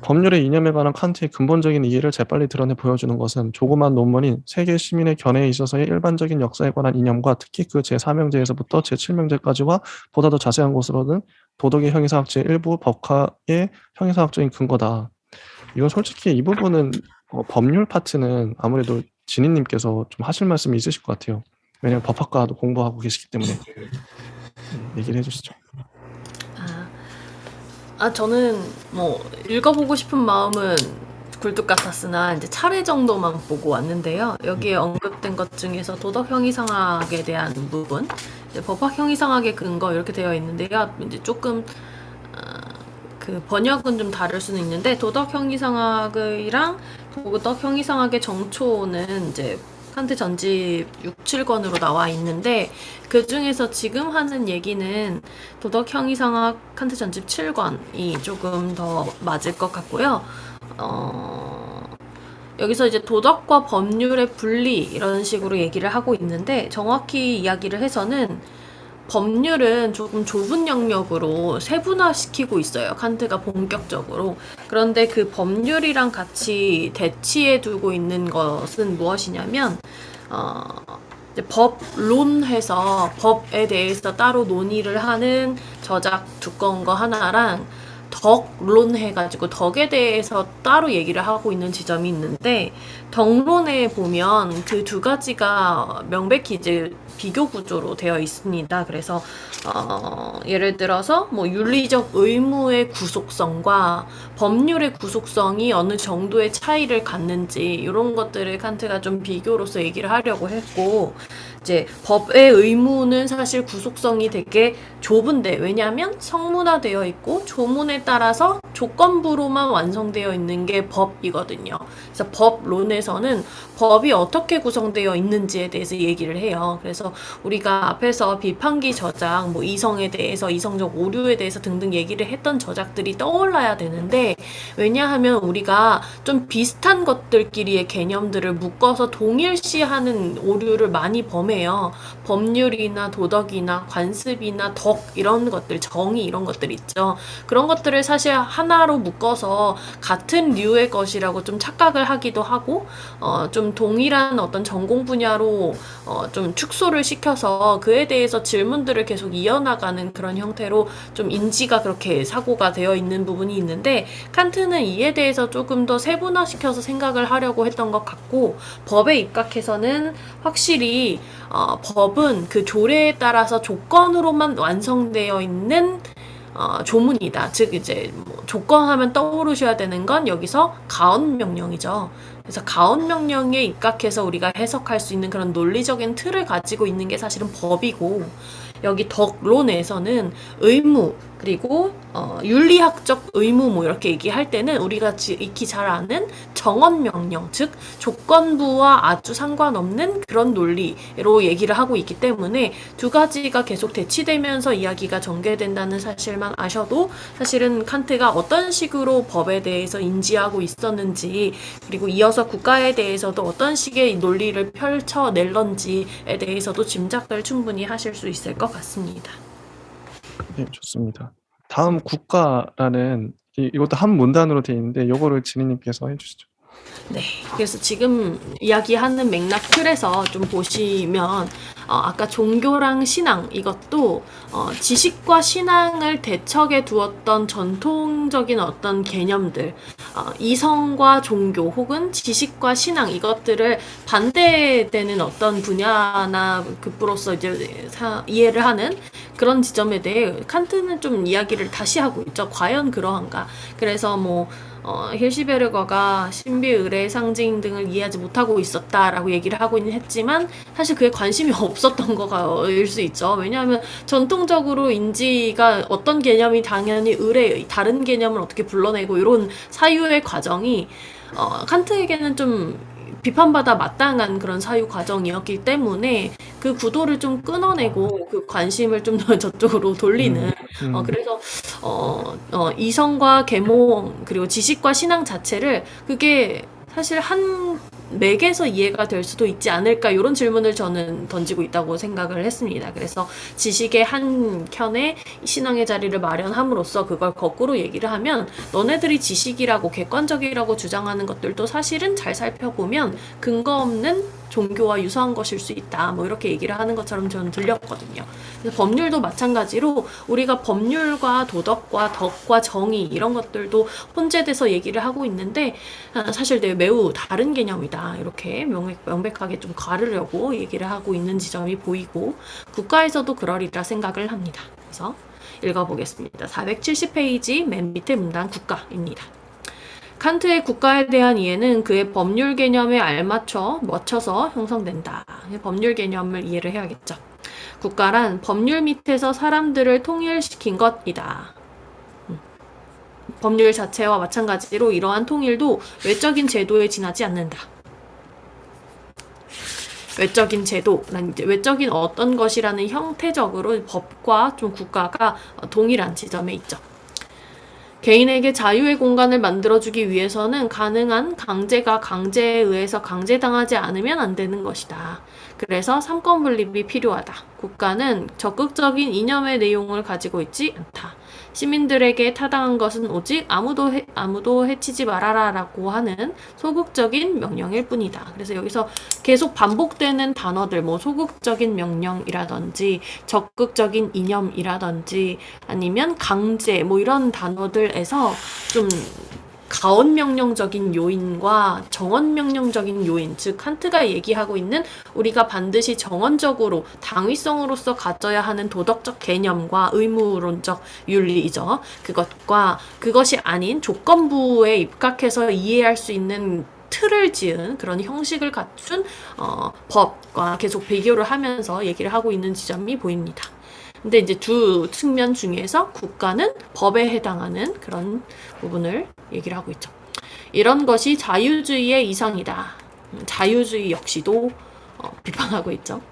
법률의 이념에 관한 칸트의 근본적인 이해를 재빨리 드러내 보여주는 것은 조그만 논문인 세계 시민의 견해에 있어서의 일반적인 역사에 관한 이념과 특히 그 제4명제에서부터 제7명제까지와 보다 더 자세한 곳으로는 도덕의 형이사학제의 일부 법화의 형이사학적인 근거다. 이건 솔직히 이 부분은 법률 파트는 아무래도 진희님께서 좀 하실 말씀이 있으실 것 같아요. 왜냐면 법학과도 공부하고 계시기 때문에 얘기를 해주시죠.
저는 뭐 읽어보고 싶은 마음은 굴뚝 같았으나 이제 차례 정도만 보고 왔는데요. 여기에 언급된 것 중에서 도덕 형이상학에 대한 부분, 이제 법학 형이상학의 근거 이렇게 되어 있는데요. 이제 조금 그 번역은 좀 다를 수는 있는데 도덕 형이상학이랑 도덕 형이상학의 정초는 이제 칸트 전집 6, 7권으로 나와 있는데 그 중에서 지금 하는 얘기는 도덕 형이상학 칸트 전집 7권이 조금 더 맞을 것 같고요. 여기서 이제 도덕과 법률의 분리 이런 식으로 얘기를 하고 있는데 정확히 이야기를 해서는 법률은 조금 좁은 영역으로 세분화시키고 있어요. 칸트가 본격적으로. 그런데 그 법률이랑 같이 대치해 두고 있는 것은 무엇이냐면 이제 법론해서 법에 대해서 따로 논의를 하는 저작 두꺼운 거 하나랑 덕론 해가지고 덕에 대해서 따로 얘기를 하고 있는 지점이 있는데, 덕론에 보면 그 두 가지가 명백히 이제 비교 구조로 되어 있습니다. 그래서 예를 들어서 뭐 윤리적 의무의 구속성과 법률의 구속성이 어느 정도의 차이를 갖는지 이런 것들을 칸트가 좀 비교로서 얘기를 하려고 했고, 이제 법의 의무는 사실 구속성이 되게 좁은데, 왜냐하면 성문화되어 있고 조문에 따라서 조건부로만 완성되어 있는 게 법이거든요. 그래서 법론에서는 법이 어떻게 구성되어 있는지에 대해서 얘기를 해요. 그래서 우리가 앞에서 비판기 저작, 뭐 이성에 대해서, 이성적 오류에 대해서 등등 얘기를 했던 저작들이 떠올라야 되는데, 왜냐하면 우리가 좀 비슷한 것들끼리의 개념들을 묶어서 동일시하는 오류를 많이 범해요. 법률이나 도덕이나 관습이나 덕 이런 것들, 정의 이런 것들 있죠. 그런 것들을 사실 하나로 묶어서 같은 류의 것이라고 좀 착각을 하기도 하고, 좀 동일한 어떤 전공 분야로 좀 축소를 시켜서 그에 대해서 질문들을 계속 이어나가는 그런 형태로 좀 인지가 그렇게 사고가 되어 있는 부분이 있는데, 칸트는 이에 대해서 조금 더 세분화시켜서 생각을 하려고 했던 것 같고, 법에 입각해서는 확실히 법은 그 조례에 따라서 조건으로만 완성되어 있는 조문이다. 즉 이제 뭐 조건하면 떠오르셔야 되는 건 여기서 가언 명령이죠. 그래서 가언 명령에 입각해서 우리가 해석할 수 있는 그런 논리적인 틀을 가지고 있는 게 사실은 법이고, 여기 덕론에서는 의무, 그리고 윤리학적 의무 뭐 이렇게 얘기할 때는 우리가 익히 잘 아는 정언 명령, 즉 조건부와 아주 상관없는 그런 논리로 얘기를 하고 있기 때문에 두 가지가 계속 대치되면서 이야기가 전개된다는 사실만 아셔도 사실은 칸트가 어떤 식으로 법에 대해서 인지하고 있었는지, 그리고 이어서 국가에 대해서도 어떤 식의 논리를 펼쳐낼런지에 대해서도 짐작을 충분히 하실 수 있을 것 같습니다.
네, 좋습니다. 다음 국가라는 이것도 한 문단으로 되어 있는데 요거를 진희님께서 해주시죠.
네, 그래서 지금 이야기하는 맥락 틀에서 좀 보시면 아까 종교랑 신앙 이것도 지식과 신앙을 대척에 두었던 전통적인 어떤 개념들, 이성과 종교 혹은 지식과 신앙 이것들을 반대되는 어떤 분야나 급부로서 이제 이해를 하는 그런 지점에 대해 칸트는 좀 이야기를 다시 하고 있죠. 과연 그러한가? 그래서 뭐 힐시베르거가 신비, 의례, 상징 등을 이해하지 못하고 있었다라고 얘기를 하고 했지만 사실 그에 관심이 없었던 거일 수 있죠. 왜냐하면 전통적으로 인지가 어떤 개념이 당연히 의례, 다른 개념을 어떻게 불러내고 이런 사유의 과정이 칸트에게는 좀 비판받아 마땅한 그런 사유 과정이었기 때문에 그 구도를 좀 끊어내고 그 관심을 좀 더 저쪽으로 돌리는 그래서 이성과 계몽 그리고 지식과 신앙 자체를 그게 사실 한 맥에서 이해가 될 수도 있지 않을까 이런 질문을 저는 던지고 있다고 생각을 했습니다. 그래서 지식의 한 켠에 신앙의 자리를 마련함으로써 그걸 거꾸로 얘기를 하면 너네들이 지식이라고 객관적이라고 주장하는 것들도 사실은 잘 살펴보면 근거 없는 종교와 유사한 것일 수 있다. 뭐 이렇게 얘기를 하는 것처럼 저는 들렸거든요. 그래서 법률도 마찬가지로 우리가 법률과 도덕과 덕과 정의 이런 것들도 혼재돼서 얘기를 하고 있는데 사실 매우 다른 개념이다. 이렇게 명백하게 좀 가르려고 얘기를 하고 있는 지점이 보이고 국가에서도 그러리라 생각을 합니다. 그래서 읽어보겠습니다. 470페이지 맨 밑에 문단 국가입니다. 칸트의 국가에 대한 이해는 그의 법률 개념에 맞춰서 형성된다. 법률 개념을 이해를 해야겠죠. 국가란 법률 밑에서 사람들을 통일시킨 것이다. 법률 자체와 마찬가지로 이러한 통일도 외적인 제도에 지나지 않는다. 외적인 제도란 이제 외적인 어떤 것이라는 형태적으로 법과 좀 국가가 동일한 지점에 있죠. 개인에게 자유의 공간을 만들어주기 위해서는 가능한 강제가 강제에 의해서 강제당하지 않으면 안 되는 것이다. 그래서 삼권 분립이 필요하다. 국가는 적극적인 이념의 내용을 가지고 있지 않다. 시민들에게 타당한 것은 오직 아무도 해치지 말아라라고 하는 소극적인 명령일 뿐이다. 그래서 여기서 계속 반복되는 단어들, 뭐 소극적인 명령이라든지 적극적인 이념이라든지 아니면 강제, 뭐 이런 단어들에서 좀 가언명령적인 요인과 정언명령적인 요인, 즉 칸트가 얘기하고 있는 우리가 반드시 정언적으로 당위성으로서 가져야 하는 도덕적 개념과 의무론적 윤리이죠. 그것과 그것이 아닌 조건부에 입각해서 이해할 수 있는 틀을 지은 그런 형식을 갖춘 법과 계속 비교를 하면서 얘기를 하고 있는 지점이 보입니다. 근데 이제 두 측면 중에서 국가는 법에 해당하는 그런 부분을 얘기를 하고 있죠. 이런 것이 자유주의의 이상이다. 자유주의 역시도 비판하고 있죠.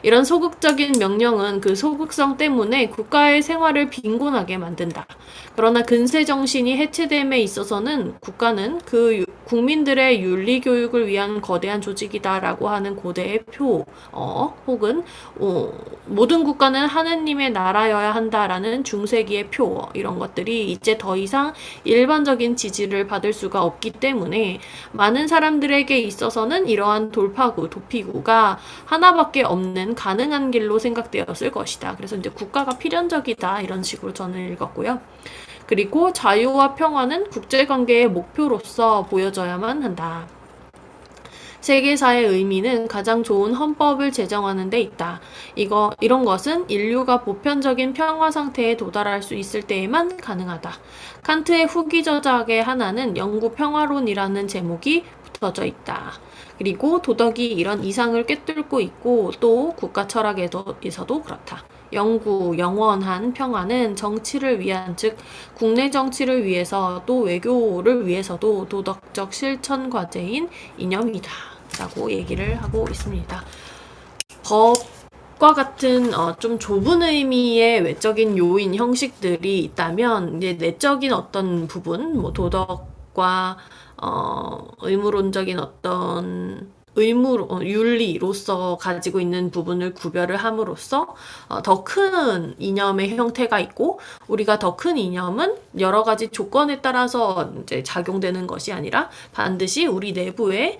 이런 소극적인 명령은 그 소극성 때문에 국가의 생활을 빈곤하게 만든다. 그러나 근세 정신이 해체됨에 있어서는 국가는 그 국민들의 윤리 교육을 위한 거대한 조직이다라고 하는 고대의 표, 혹은 모든 국가는 하느님의 나라여야 한다라는 중세기의 표, 이런 것들이 이제 더 이상 일반적인 지지를 받을 수가 없기 때문에 많은 사람들에게 있어서는 이러한 돌파구, 도피구가 하나밖에 없는 가능한 길로 생각되었을 것이다. 그래서 이제 국가가 필연적이다, 이런 식으로 저는 읽었고요. 그리고 자유와 평화는 국제관계의 목표로서 보여져야만 한다. 세계사의 의미는 가장 좋은 헌법을 제정하는 데 있다. 이런 것은 인류가 보편적인 평화 상태에 도달할 수 있을 때에만 가능하다. 칸트의 후기 저작의 하나는 영구 평화론이라는 제목이 붙어져 있다. 그리고 도덕이 이런 이상을 꿰뚫고 있고 또 국가 철학에서도 그렇다. 영원한 평화는 정치를 위한, 즉 국내 정치를 위해서 또 외교를 위해서도 도덕적 실천 과제인 이념이다 라고 얘기를 하고 있습니다. 법과 같은 좀 좁은 의미의 외적인 요인 형식들이 있다면 이제 내적인 어떤 부분, 뭐 도덕과 의무론적인 어떤 윤리로서 가지고 있는 부분을 구별을 함으로써 더 큰 이념의 형태가 있고, 우리가 더 큰 이념은 여러 가지 조건에 따라서 이제 작용되는 것이 아니라 반드시 우리 내부에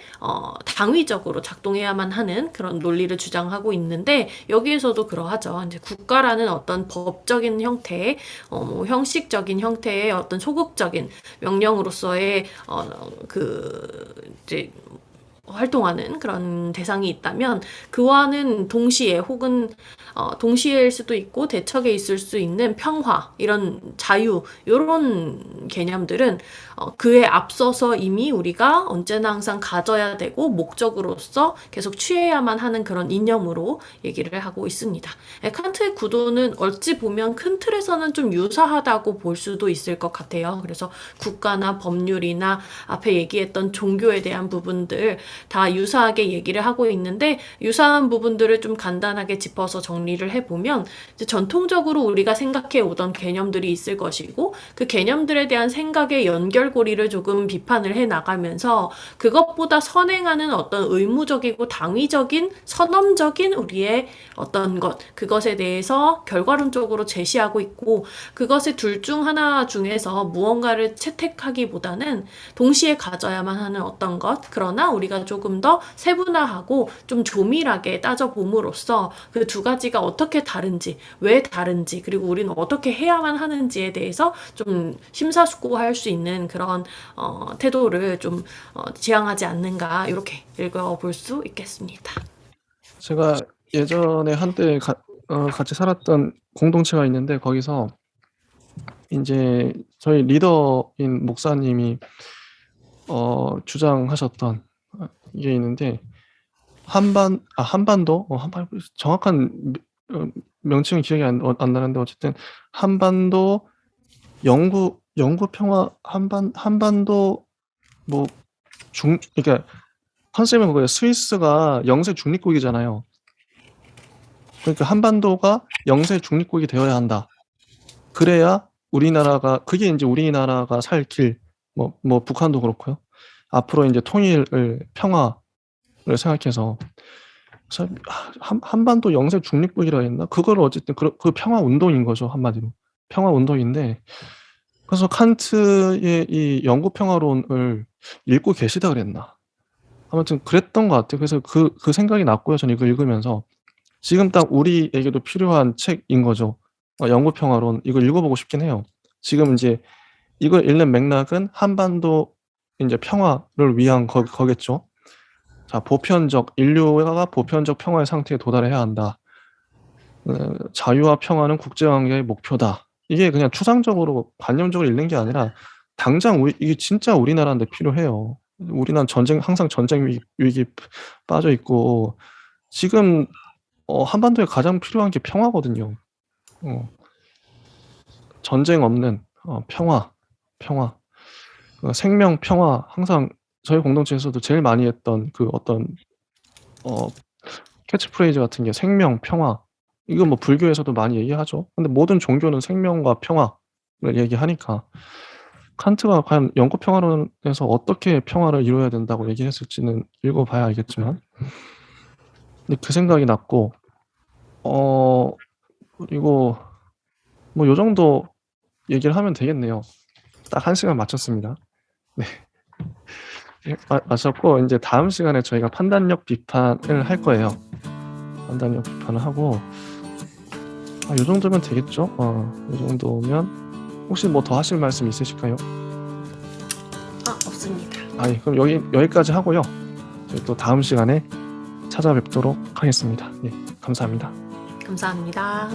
당위적으로 작동해야만 하는 그런 논리를 주장하고 있는데, 여기에서도 그러하죠. 이제 국가라는 어떤 법적인 형태의 뭐 형식적인 형태의 어떤 소극적인 명령으로서의 이제 활동하는 그런 대상이 있다면 그와는 동시에 혹은 동시에일 수도 있고 대척에 있을 수 있는 평화, 이런 자유, 이런 개념들은 그에 앞서서 이미 우리가 언제나 항상 가져야 되고 목적으로서 계속 취해야만 하는 그런 이념으로 얘기를 하고 있습니다. 칸트의 구도는 어찌 보면 큰 틀에서는 좀 유사하다고 볼 수도 있을 것 같아요. 그래서 국가나 법률이나 앞에 얘기했던 종교에 대한 부분들 다 유사하게 얘기를 하고 있는데, 유사한 부분들을 좀 간단하게 짚어서 정리를 해보면 이제 전통적으로 우리가 생각해 오던 개념들이 있을 것이고, 그 개념들에 대한 생각의 연결고리를 조금 비판을 해 나가면서 그것보다 선행하는 어떤 의무적이고 당위적인 선언적인 우리의 어떤 것, 그것에 대해서 결과론적으로 제시하고 있고, 그것의 둘 중 하나 중에서 무언가를 채택하기보다는 동시에 가져야만 하는 어떤 것, 그러나 우리가 조금 더 세분화하고 좀 조밀하게 따져봄으로써 그 두 가지가 어떻게 다른지, 왜 다른지, 그리고 우리는 어떻게 해야만 하는지에 대해서 좀 심사숙고할 수 있는 그런 태도를 좀 지향하지 않는가, 이렇게 읽어볼 수 있겠습니다.
제가 예전에 한때 같이 살았던 공동체가 있는데, 거기서 이제 저희 리더인 목사님이 주장하셨던 게 있는데, 한반도 정확한 명칭은 기억이 안 나는데, 어쨌든 한반도 영구 평화, 한반도 뭐 그러니까 컨셉은 그거예요. 스위스가 영세 중립국이잖아요. 그러니까 한반도가 영세 중립국이 되어야 한다. 그래야 우리나라가, 그게 이제 우리나라가 살 길, 뭐 북한도 그렇고요. 앞으로 이제 통일을, 평화를 생각해서, 그래서 한반도 영세 중립국이라 했나? 그걸 어쨌든 그 평화 운동인 거죠, 한마디로. 평화 운동인데 그래서 칸트의 이 영구 평화론을 읽고 계시다 그랬나? 아무튼 그랬던 것 같아요. 그래서 그 생각이 났고요. 저는 이거 읽으면서 지금 딱 우리에게도 필요한 책인 거죠. 영구 평화론 이걸 읽어보고 싶긴 해요. 지금 이제 이걸 읽는 맥락은 한반도 이제 평화를 위한 거겠죠. 자, 인류가 보편적 평화의 상태에 도달해야 한다. 자유와 평화는 국제관계의 목표다. 이게 그냥 추상적으로 관념적으로 읽는 게 아니라 당장 이게 진짜 우리나라한테 필요해요. 우리나라는 항상 전쟁 위기 빠져 있고 지금 한반도에 가장 필요한 게 평화거든요. 전쟁 없는 평화. 생명, 평화. 항상 저희 공동체에서도 제일 많이 했던 그 어떤 캐치프레이즈 같은 게 생명, 평화. 이거 뭐 불교에서도 많이 얘기하죠. 근데 모든 종교는 생명과 평화를 얘기하니까 칸트가 과연 영구 평화론에서 어떻게 평화를 이루어야 된다고 얘기했을지는 읽어봐야 알겠지만, 근데 그 생각이 났고, 그리고 뭐 요 정도 얘기를 하면 되겠네요. 딱 1시간 맞췄습니다. 네. 마쳤고 이제 다음 시간에 저희가 판단력 비판을 할 거예요. 판단력 비판을 하고 요 정도면 되겠죠? 요 정도면 혹시 뭐 더 하실 말씀 있으실까요?
없습니다.
그럼 여기까지 하고요. 저희 또 다음 시간에 찾아뵙도록 하겠습니다. 네, 감사합니다.
감사합니다.